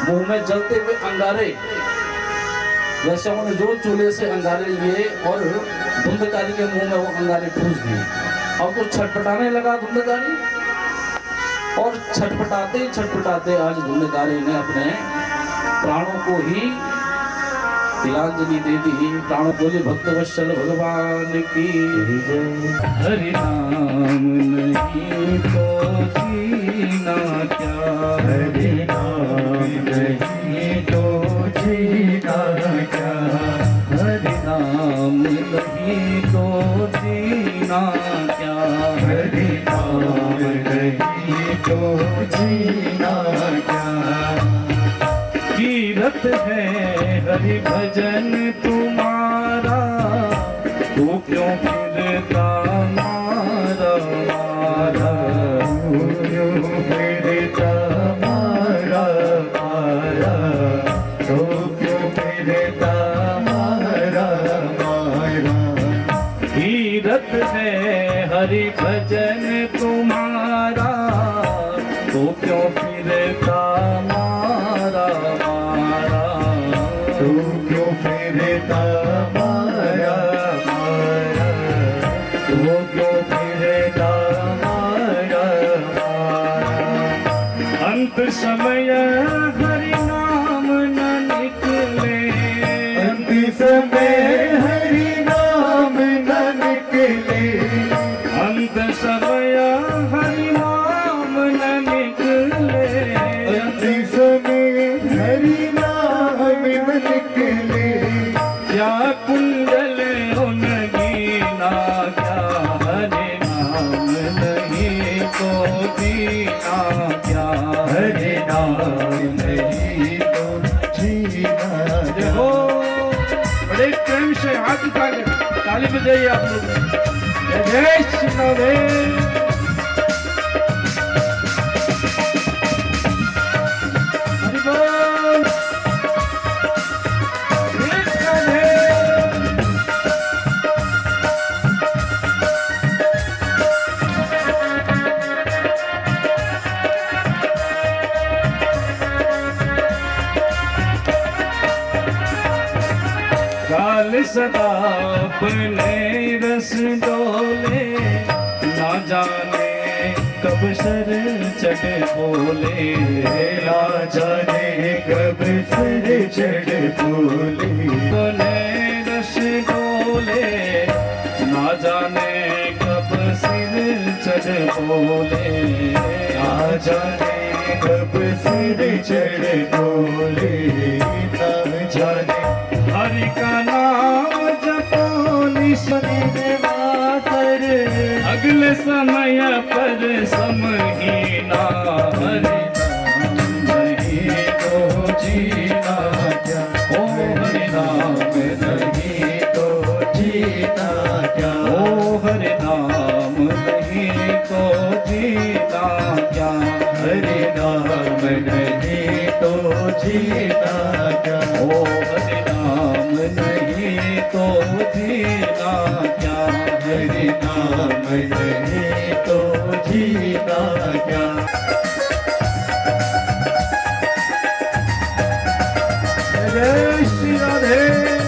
मुंह में जलते हुए अंगारे, वैश्याओं ने जो चूल्हे से अंगारे लिए और धुंधकारी के मुंह में वो अंगारे ठूस दिए। और तो छटपटाने लगा धुंधकारी, और छटपटाते छटपटाते आज धुंधकारी ने अपने प्राणों को ही तिलांजलि दे दी। प्राणों बोले भक्त वत्सल भगवान की जय। हरि नाम नहीं तो जीना क्या, हरि नाम नहीं तो जीना क्या, हरि नाम नहीं तो जीना क्या, हरि नाम नहीं तो जीना क्या। कीरत है हरि भजन तुम्हारा, तू क्यों फिरता मारा मारा, तू क्यों फिरता मारा मारा, तू क्यों फिरता मारा मारा। कीरत है हरि भजन तुम्हारा, तू क्यों फिरता मारा मारा, तू क्यों फिरता मारा मारा, तू क्यों फिरता मारा मारा। अंत समय हरि नाम न निकले, अंत समय हरि नाम न निकले, अंत समय हरि नाम न निकले, अंत समय हरि नाम न निकले। क्या कुंडल उनगीना क्या, हरि नाम नहीं तो दीना क्या, हरि नाम नहीं तो जीना। देखो बड़े प्रेम से हाथ उठा कर ताली बजाइए आप लोग। जय श्री राधे। हरि बोल। काल सदा अपने रस डोले, ना जाने कब सर चढ़ बोले, ना जाने कब सर चढ़ बोले। अपने रस डोले, ना जाने कब सिर चढ़ बोले, ना जाने कब सिर चढ़ बोले, ना जाने। हरि का नाम जपो निश्चित मातर, अगले समय पर समहीना। हरि नाम नहीं तो जीना क्या, ओ हरि नाम नहीं तो जीना क्या, ओ हरि नाम नहीं तो जीना क्या, हरि नाम नहीं तो जीना जय श्री राधे।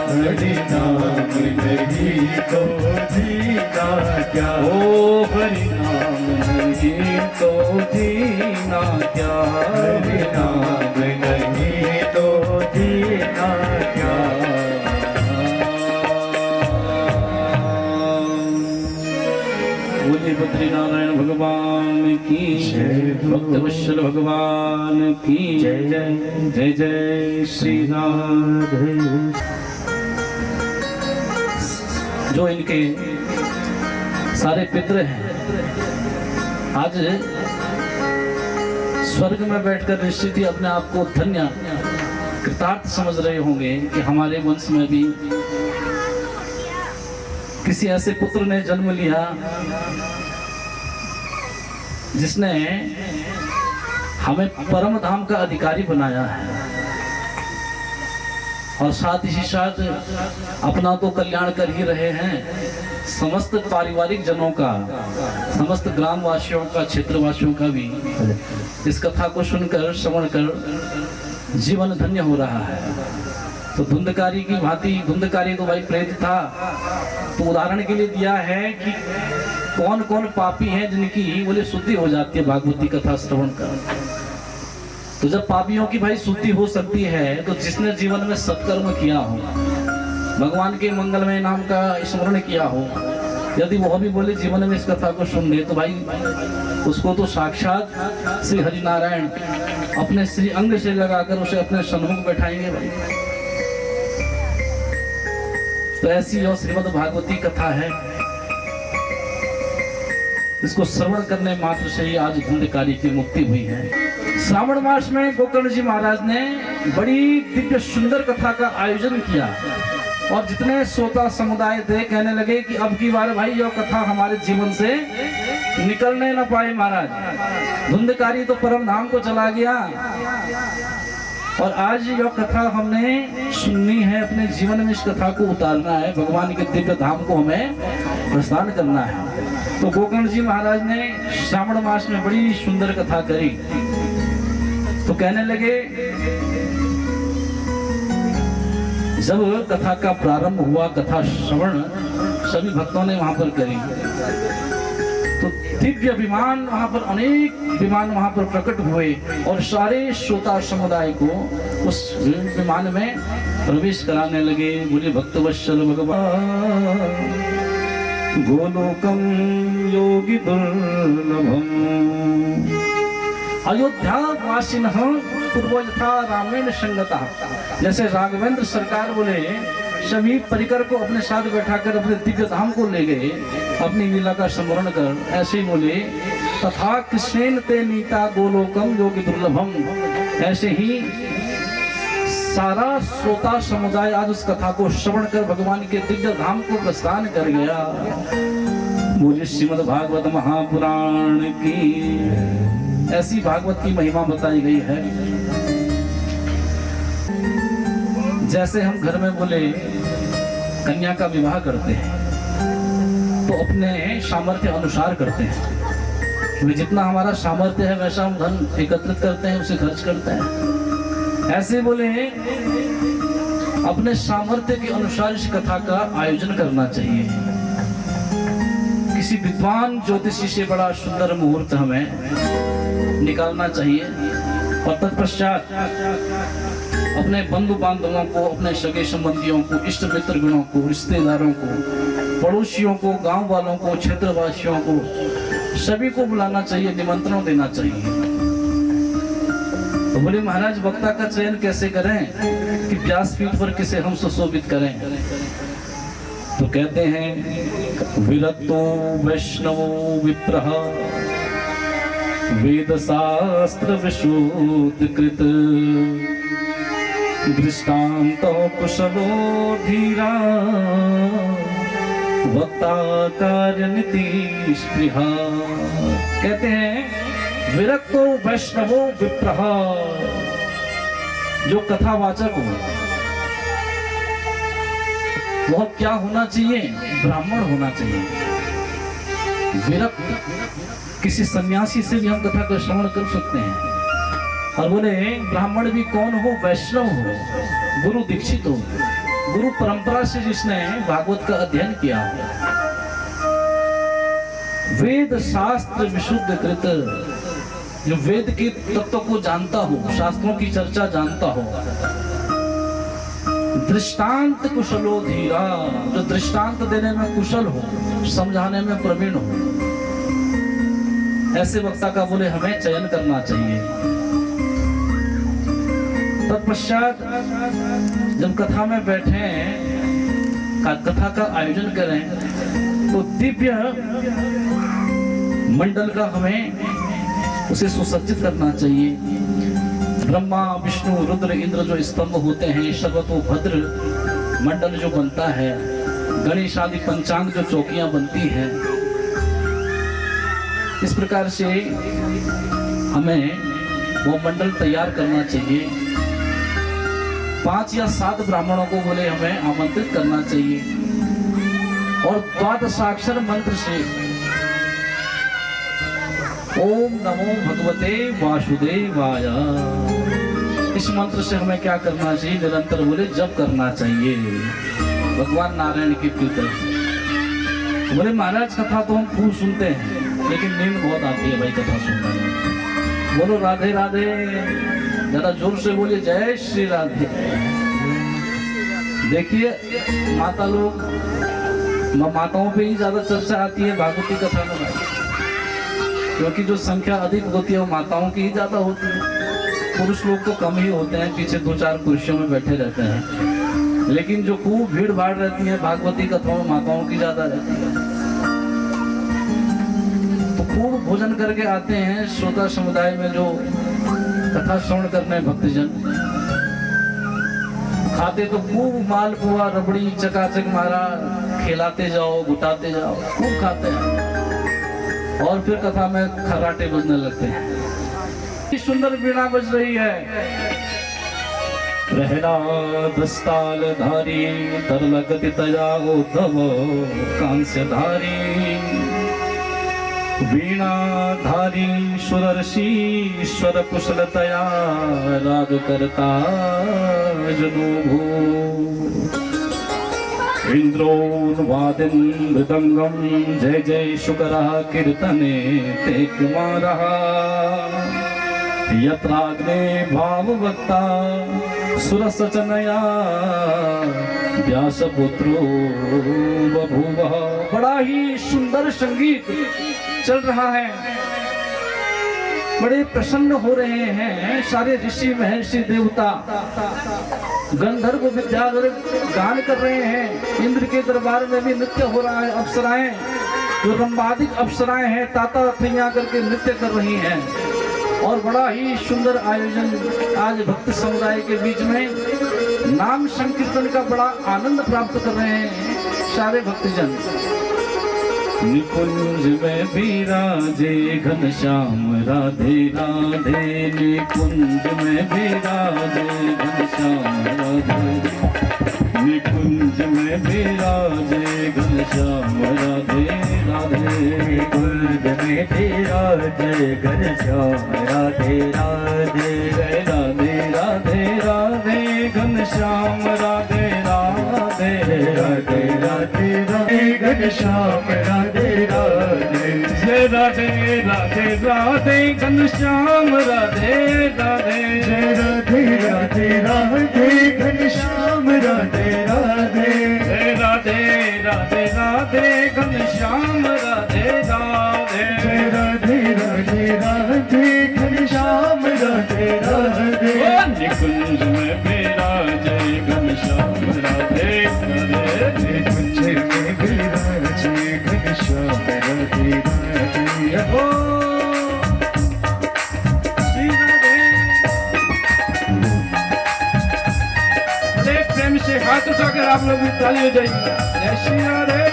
हरि नाम नहीं तो जीना क्या, ओ हरि नाम नहीं तो जीना क्या, हरि नाम नहीं तो जीना क्या। बोले बद्रीनारायण भगवान की जय, भक्तवत्सल भगवान की जय जय। जय जय श्री राधे। जो इनके सारे पितृ हैं आज स्वर्ग में बैठकर निश्चित ही अपने आप को धन्य कृतार्थ समझ रहे होंगे कि हमारे वंश में भी किसी ऐसे पुत्र ने जन्म लिया जिसने हमें परम धाम का अधिकारी बनाया है और साथ ही साथ अपना तो कल्याण कर ही रहे हैं, समस्त पारिवारिक जनों का, समस्त ग्रामवासियों का, क्षेत्रवासियों का भी इस कथा को सुनकर श्रवण कर जीवन धन्य हो रहा है। तो धुंधकारी की भांति, धुंधकारी तो भाई प्रेत था, तो उदाहरण के लिए दिया है कि कौन कौन पापी हैं जिनकी बोले शुद्धि हो जाती है भागवती कथा श्रवण कर। तो जब पापियों की भाई शुद्धि हो सकती है तो जिसने जीवन में सत्कर्म किया हो, भगवान के मंगलमय नाम का स्मरण किया हो, यदि वह भी बोले जीवन में इस कथा को सुन ले तो भाई उसको तो साक्षात श्री हरिनारायण अपने श्री अंग से लगाकर उसे अपने सन्मुख बैठाएंगे भाई। तो ऐसी यह श्रीमद् भागवती कथा है, इसको श्रवण करने मात्र से ही आज धुंधकारी की मुक्ति हुई है। श्रावण मास में गोकर्ण जी महाराज ने बड़ी दिव्य सुंदर कथा का आयोजन किया और जितने श्रोता समुदाय थे कहने लगे कि अब की बार भाई यह कथा हमारे जीवन से निकलने न पाए महाराज। धुंधकारी तो परम धाम को चला गया और आज यह कथा हमने सुननी है, अपने जीवन में इस कथा को उतारना है, भगवान के दिव्य धाम को हमें प्रस्थान करना है। तो गोकर्ण जी महाराज ने श्रावण मास में बड़ी सुंदर कथा करी। तो कहने लगे जब कथा का प्रारंभ हुआ, कथा श्रवण सभी भक्तों ने वहां पर करी, तो दिव्य विमान वहां पर, अनेक विमान वहां पर प्रकट हुए और सारे श्रोता समुदाय को उस विमान में प्रवेश कराने लगे। बोले भक्तवत्सल भगवान गोलोकम योगी दुर्लभम अयोध्या वासिन पूर्व यथा रामेण संगता। जैसे राघवेंद्र सरकार बोले सभी परिकर को अपने साथ बैठाकर अपने दिव्य धाम को ले गए अपनी लीला का स्मरण कर, ऐसे ही बोले तथा कृष्णेन ते नीता गोलोकम योगी दुर्लभम। ऐसे ही सारा श्रोता समुदाय आज उस कथा को श्रवण कर भगवान के दिव्य धाम को प्रस्थान कर गया। बोले श्रीमद् भागवत महापुराण की। ऐसी भागवत की महिमा बताई गई है। जैसे हम घर में बोले कन्या का विवाह करते हैं तो अपने सामर्थ्य अनुसार करते हैं, जितना हमारा सामर्थ्य है वैसा हम धन एकत्रित करते हैं, उसे खर्च करते हैं। ऐसे बोले अपने सामर्थ्य के अनुसार इस कथा का आयोजन करना चाहिए। किसी विद्वान ज्योतिषी से बड़ा सुंदर मुहूर्त हमें निकालना चाहिए और तत्पश्चात अपने बंधु बांधवों को, अपने सगे संबंधियों को, इष्ट मित्र गणों को, रिश्तेदारों को, पड़ोसियों को, गांव वालों को, क्षेत्रवासियों को, सभी को बुलाना चाहिए, निमंत्रण देना चाहिए। तो बोले महाराज वक्ता का चयन कैसे करें कि व्यासपीठ पर किसे हम सुशोभित करें? तो कहते हैं विरतो वैष्णवो विप्रः वेद शास्त्र विशुद्ध कृत दृष्टांतो कुशलो धीरा वक्ता कार्य नीति स्पृहा। कहते हैं विरक्तो वैष्णवो विप्रः, जो कथावाचक हो वह क्या होना चाहिए? ब्राह्मण होना चाहिए। विरक्त किसी सन्यासी से भी हम कथा का श्रवण कर सकते हैं। और बोले ब्राह्मण भी कौन हो? वैष्णव हो, गुरु दीक्षित हो, गुरु परंपरा से जिसने भागवत का अध्ययन किया हो, वेद शास्त्र विशुद्ध कृत, जो वेद के तत्व को जानता हो, शास्त्रों की चर्चा जानता हो, दृष्टांत कुशलो धीरा, जो दृष्टांत देने में कुशल हो, समझाने में प्रवीण हो, ऐसे वक्ता का बोले हमें चयन करना चाहिए। तत्पश्चात जब कथा में बैठे, कथा का आयोजन करें, तो दिव्य मंडल का हमें उसे सुसज्जित करना चाहिए। ब्रह्मा विष्णु रुद्र इंद्र जो स्तंभ होते हैं, शगतो भद्र मंडल जो बनता है, गणेश आदि पंचांग जो चौकियां बनती हैं, इस प्रकार से हमें वो मंडल तैयार करना चाहिए। 5 या 7 ब्राह्मणों को बोले हमें आमंत्रित करना चाहिए और द्वादशाक्षर मंत्र से ओम नमो भगवते वासुदेवाय, इस मंत्र से हमें क्या करना चाहिए? निरंतर बोले जप करना चाहिए भगवान नारायण की प्रीति। बोले महाराज कथा तो हम खूब सुनते हैं, लेकिन नींद बहुत आती है भाई कथा सुनने में। बोलो राधे राधे, जरा जोर से बोलिए जय श्री राधे। देखिए माता लोग, माताओं पे ही ज्यादा चर्चा आती है भागवती कथा में भाई, क्योंकि जो संख्या अधिक होती है वो माताओं की ही ज्यादा होती है। पुरुष लोग तो कम ही होते हैं, पीछे 2-4 कुर्सियों में बैठे रहते हैं, लेकिन जो खूब भीड़ भाड़ रहती है भागवती कथाओं में माताओं की ज्यादा रहती है। तो खूब भोजन करके आते हैं श्रोता समुदाय में जो कथा श्रवण करने भक्तजन, खाते तो खूब मालपुआ रबड़ी चकाचक मारा, खिलाते जाओ घुटाते जाओ, खूब खाते हैं और फिर कथा में खर्राटे बजने लगते हैं। सुंदर वीणा बज रही है। प्रहलाद स्थाल धारी तरलगति तया उद्धव कांस्य धारी, वीणा धारी सुरर्षि ईश्वर कुशलतया राग करता जनुभू, इंद्रोन्वादिन मृदंगम जय जय शुकरः कीर्तने ते कुमारः, यत्राग्ने भाववक्ता सुरसचनया व्यासपुत्रो बभूवः। बड़ा ही सुंदर संगीत चल रहा है, बड़े प्रसन्न हो रहे हैं सारे ऋषि महर्षि देवता, गंधर्व विद्याधर गान कर रहे हैं। इंद्र के दरबार में भी नृत्य हो रहा है, अप्सराएं जो रंबादिक अप्सराएं हैं ताता थैया करके नृत्य कर रही हैं, और बड़ा ही सुंदर आयोजन आज भक्त समुदाय के बीच में नाम संकीर्तन का बड़ा आनंद प्राप्त कर रहे हैं सारे भक्तजन। निकुंज में विराजे घनश्याम राधे राधे, निकुंज में विराजे घनश्याम राधे, निकुंज में विराजे घनश्याम राधे राधे, निकुंज में विराजे घनश्याम राधे राधे, जय राधे राधे राधे घनश्याम राधे राधे, राधे राधे राधे घनश्याम राधे राधे, जय राधे राधे राधे घनश्याम राधे राधे, जय राधे राधे राधे घनश्याम राधे राधे, जय राधे राधे राधे घनश्याम राधे राधे, जय राधे राधे राधे घनश्याम राधे राधे, निकुंज में विराजे घनश्याम राधे राधे, निकुंज में विराजे घनश्याम राधे राधे। उठाकर आप लोग भी ताली हो जाएगी। जय श्री राधे।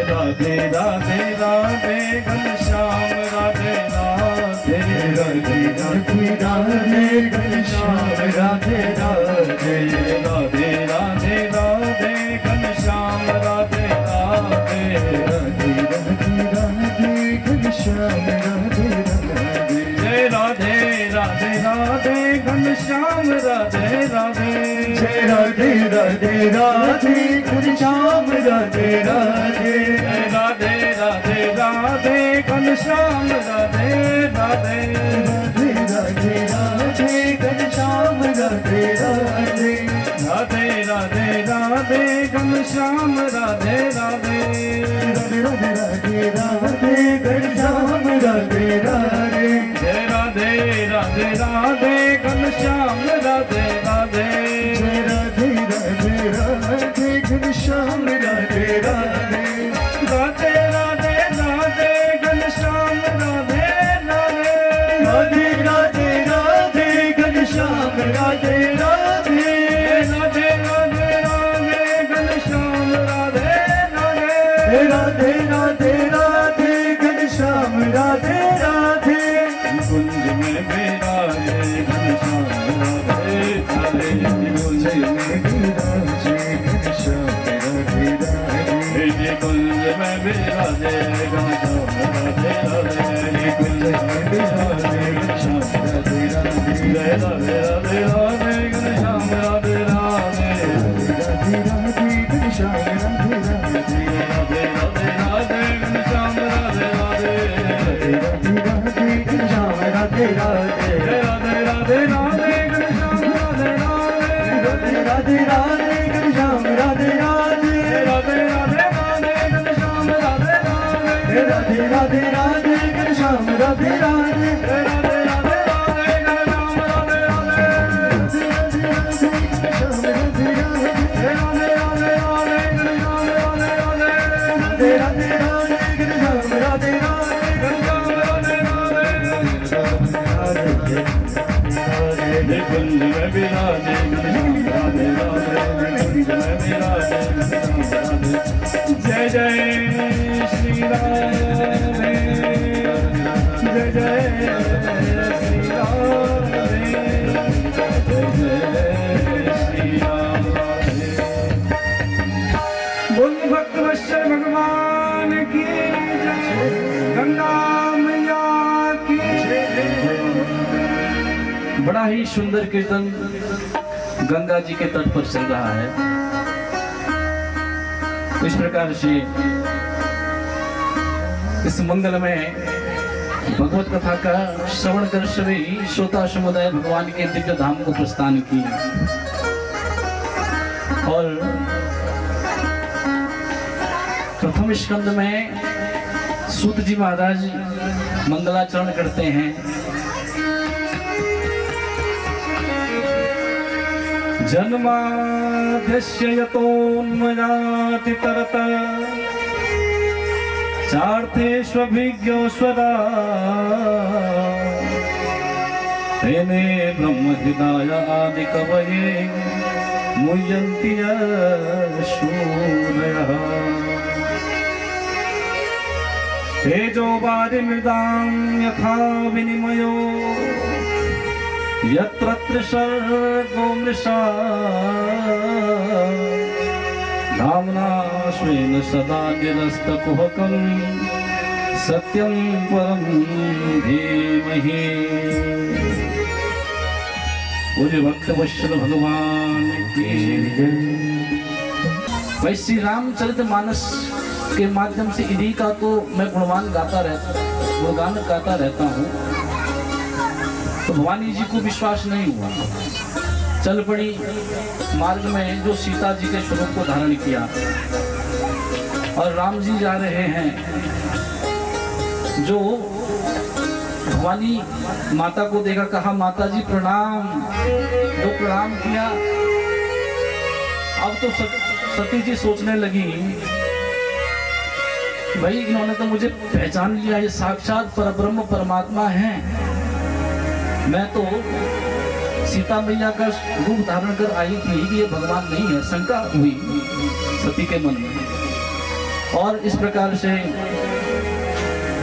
राधे राधे राधे घनश्याम राधे राधे राधे राधे राधे घनश्याम राधे राधे राधे राधे राधे घनश्याम राधे राधे राधे राधे राधे घनश्याम राधे राधे। जय राधे राधे राधे घनश्याम राधे राधे। जय राधे राधे राधे घनश्याम राधे राधे। राधे राधे राधे घनश्याम राधे राधे। राधे राधे राधे घनश्याम राधे राधे। राधे राधे राधे घनश्याम राधे राधे। राधे राधे राधे राधे घनश्याम राधे राधे। जय राधे राधे राधे घनश्याम राधे राधे। जय राधे राधे राधे घनश्याम राधे राधे। राधे राधे राधे घनश्याम राधे राधे। राधे राधे राधे घनश्याम राधे राधे। राधे राधे राधे घनश्याम राधे राधे। राधे राधे राधे घनश्याम राधे राधे। कुंज में विराजे घनश्याम राधे राधे। कुंज में विराजे घनश्याम राधे राधे। कुंज में विराजे घनश्याम राधे राधे। कुंज में विराजे घनश्याम राधे राधे। जय राधे राधे राधे घनश्याम राधे राधे। राधे राधे घनश्याम राधे राधे। राधे राधे राधे घनश्याम राधे राधे। राधे राधे घनश्याम राधे राधे। राधे राधे राधे घनश्याम राधे राधे। राधे राधे राधे घनश्याम राधे राधे। राधे राधे राधे घनश्याम राधे राधे। राधे राधे राधे घनश्याम राधे राधे। राधे राधे राधे घनश्याम राधे राधे। राधे राधे राधे घनश्याम राधे राधे। राधे राधे राधे घनश्याम राधे राधे। घनश्याम राधे राधे। कुंज में विराजे घनश्याम राधे राधे। कुंज में विराजे घनश्याम राधे। जय जय श्री राधे। जय जय श्री राधे। जय जय श्री राधे। बोल भक्त वत्सल भगवान की जय। गंगा मैया की जय। बड़ा ही सुंदर कीर्तन गंगा जी के तट पर चल रहा है। इस प्रकार से इस मंगल में भगवत कथा का श्रवण कर सभी श्रोता समुदाय भगवान के दिव्य धाम को प्रस्थान की। और प्रथम स्कंद में सूत जी महाराज मंगलाचरण करते हैं। जन्माद्यस्य यतोन्मयाति तरत चार्थेष्वभिज्ञोऽस्वरा तेने ब्रह्महृदाय आदिकवये मुह्यन्ति यशूरयः। तेजो वारिमृदां यथा विनिमयो यत्र त्रिसर्गो मृषा धाम्ना स्वेन सदा निरस्तकुहकं सत्यं परं धीमहि। बोले भक्त वत्सल भगवान की जय। भाई श्री रामचरितमानस के माध्यम से इन्हीं का तो मैं गुणगान गाता रहता हूँ। तो भवानी जी को विश्वास नहीं हुआ, चल पड़ी मार्ग में जो सीता जी के स्वरूप को धारण किया। और राम जी जा रहे हैं जो वाली माता को देखा, कहा माता जी प्रणाम। तो प्रणाम किया। अब तो सती जी सोचने लगी भाई इन्होंने तो मुझे पहचान लिया, ये साक्षात परब्रह्म परमात्मा हैं। मैं तो सीता मैया का रूप धारण कर आई थी कि ये भगवान नहीं है। शंका हुई सती के मन में और इस प्रकार से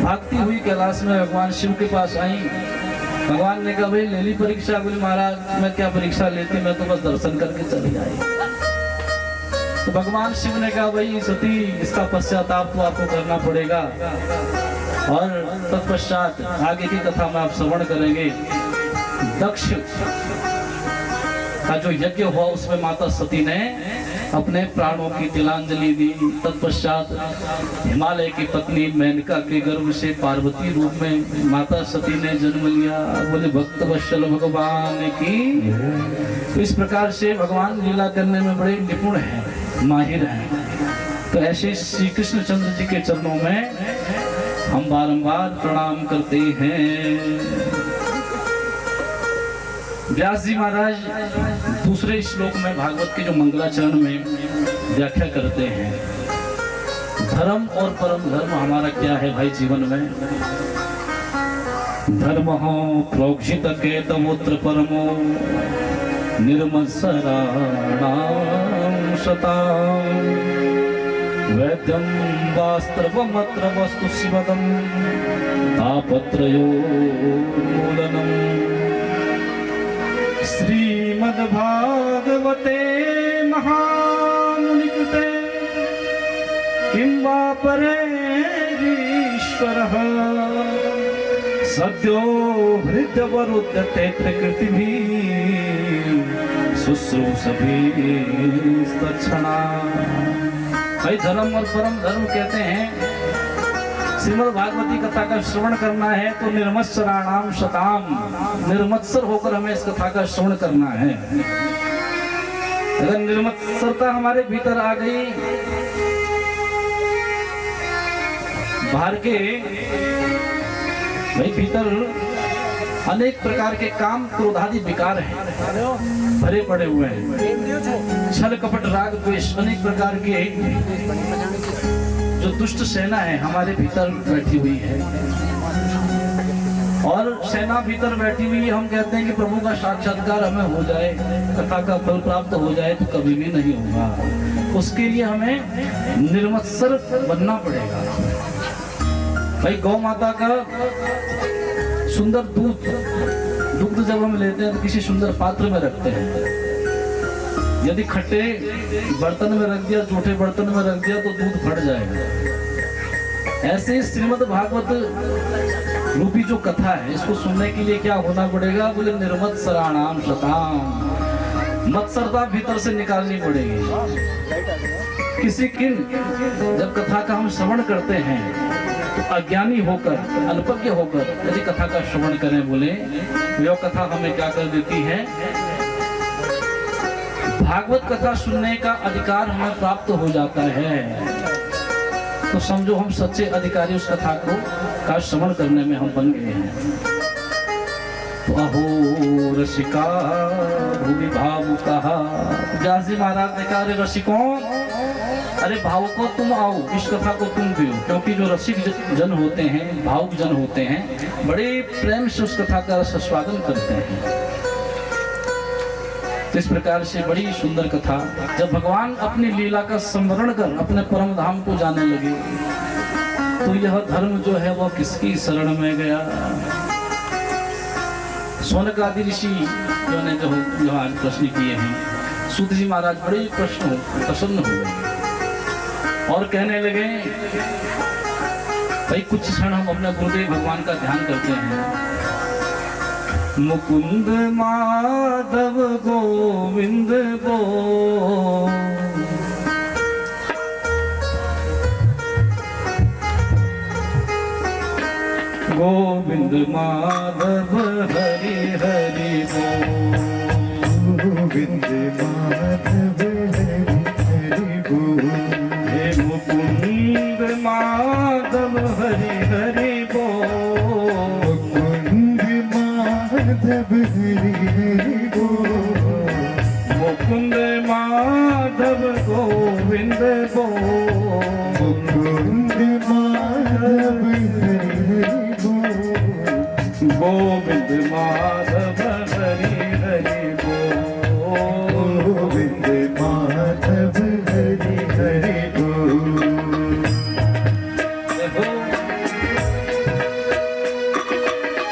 भागती हुई कैलाश में भगवान शिव के पास आई। भगवान ने कहा भाई ले ली परीक्षा? बोले महाराज मैं क्या परीक्षा लेती, मैं तो बस दर्शन करके चली आई। तो भगवान शिव ने कहा भाई सती इसका पश्चाताप तो आपको करना पड़ेगा और तत्पश्चात आगे की कथा में आप श्रवण करेंगे। दक्ष का जो यज्ञ हुआ उसमें माता सती ने अपने प्राणों की तिलांजलि दी। तत्पश्चात हिमालय की पत्नी मेनका के गर्भ से पार्वती रूप में माता सती ने जन्म लिया। बोले भक्त वत्सल भगवान की। तो इस प्रकार से भगवान लीला करने में बड़े निपुण हैं, माहिर हैं। तो ऐसे श्री कृष्ण चंद्र जी के चरणों में हम बारंबार प्रणाम करते हैं। व्यास जी महाराज दूसरे श्लोक में भागवत के जो मंगलाचरण में व्याख्या करते हैं, धर्म और परम धर्म हमारा क्या है भाई जीवन में। धर्म हो प्रोक्षित के तमोत्र परमो निर्मत्सराणां शतां वैद्यं वास्त्रवमत्र वस्तु शिवदं तापत्रयो मूलनम्। श्रीमद्भागवते महामुनिकृते किं वा परेरीश्वरः सद्यो हृदयवरुध्यते प्रकृतिभिः शुश्रूषभिस्तत्क्षणा। भाई धर्म और परम धर्म कहते हैं श्रीमद् भागवती कथा का श्रवण करना है तो निर्मत्सराणाम शताम, निर्मत्सर होकर हमें इस कथा का श्रवण करना है। अगर निर्मत्सरता हमारे भीतर आ गई, बाहर के भाई भीतर अनेक प्रकार के काम क्रोधादि विकार हैं भरे पड़े हुए हैं। छल कपट राग द्वेष अनेक प्रकार के जो दुष्ट सेना है हमारे भीतर बैठी हुई है। और सेना भीतर बैठी हुई हम कहते हैं कि प्रभु का साक्षात्कार हमें हो जाए, कथा का फल प्राप्त हो जाए, तो कभी भी नहीं होगा। उसके लिए हमें निर्मत्सर बनना पड़ेगा। भाई गौ माता का सुंदर दुग्ध जब हम लेते हैं तो किसी सुंदर पात्र में रखते हैं। यदि खट्टे बर्तन में रख दिया, छोटे बर्तन में रख दिया तो दूध फट जाएगा। ऐसे श्रीमद् भागवत रूपी जो कथा है इसको सुनने के लिए क्या होना पड़ेगा? बोले निर्मत्सराणाम शताम, मत्सरता भीतर से निकालनी पड़ेगी। किसी किन जब कथा का हम श्रवण करते हैं तो अज्ञानी होकर अल्पज्ञ होकर यदि कथा का श्रवण करें, बोले यह कथा हमें क्या कर देती है? भागवत कथा सुनने का अधिकार हमें प्राप्त हो जाता है। तो समझो हम सच्चे अधिकारी उस कथा को का श्रवण करने में हम बन गए हैं। तो अहो रसिका भूमि भावुका, व्यास जी महाराज ने कहा अरे रसिकों, अरे भावुकों तुम आओ, इस कथा को तुम पियो। क्योंकि जो रसिक जन होते हैं, भावुक जन होते हैं, बड़े प्रेम से उस कथा का स्वागत करते हैं। इस प्रकार से बड़ी सुंदर कथा। जब भगवान अपनी लीला का स्मरण कर अपने परम धाम को जाने लगे तो यह धर्म जो है वो किसकी शरण में गया? शौनक आदि ऋषि जो ने जो आज प्रश्न किए हैं, सूत जी महाराज बड़े प्रसन्न हुए और कहने लगे भाई कुछ क्षण हम अपने गुरुदेव भगवान का ध्यान करते हैं। मुकुंद माधव गोविंद गो, गोविंद माधव हरि हरि गो, गोविंद माधव हरि हरि गो। हे मुकुंद माधव हरि हरि गो, मुकुंद हरि हरि बोल। मुकुंद माधव गोविंद बोल। मुकुंद माधव हरि हरि बोल। गोविंद माधव हरि हरि बोल। गोविंद माधव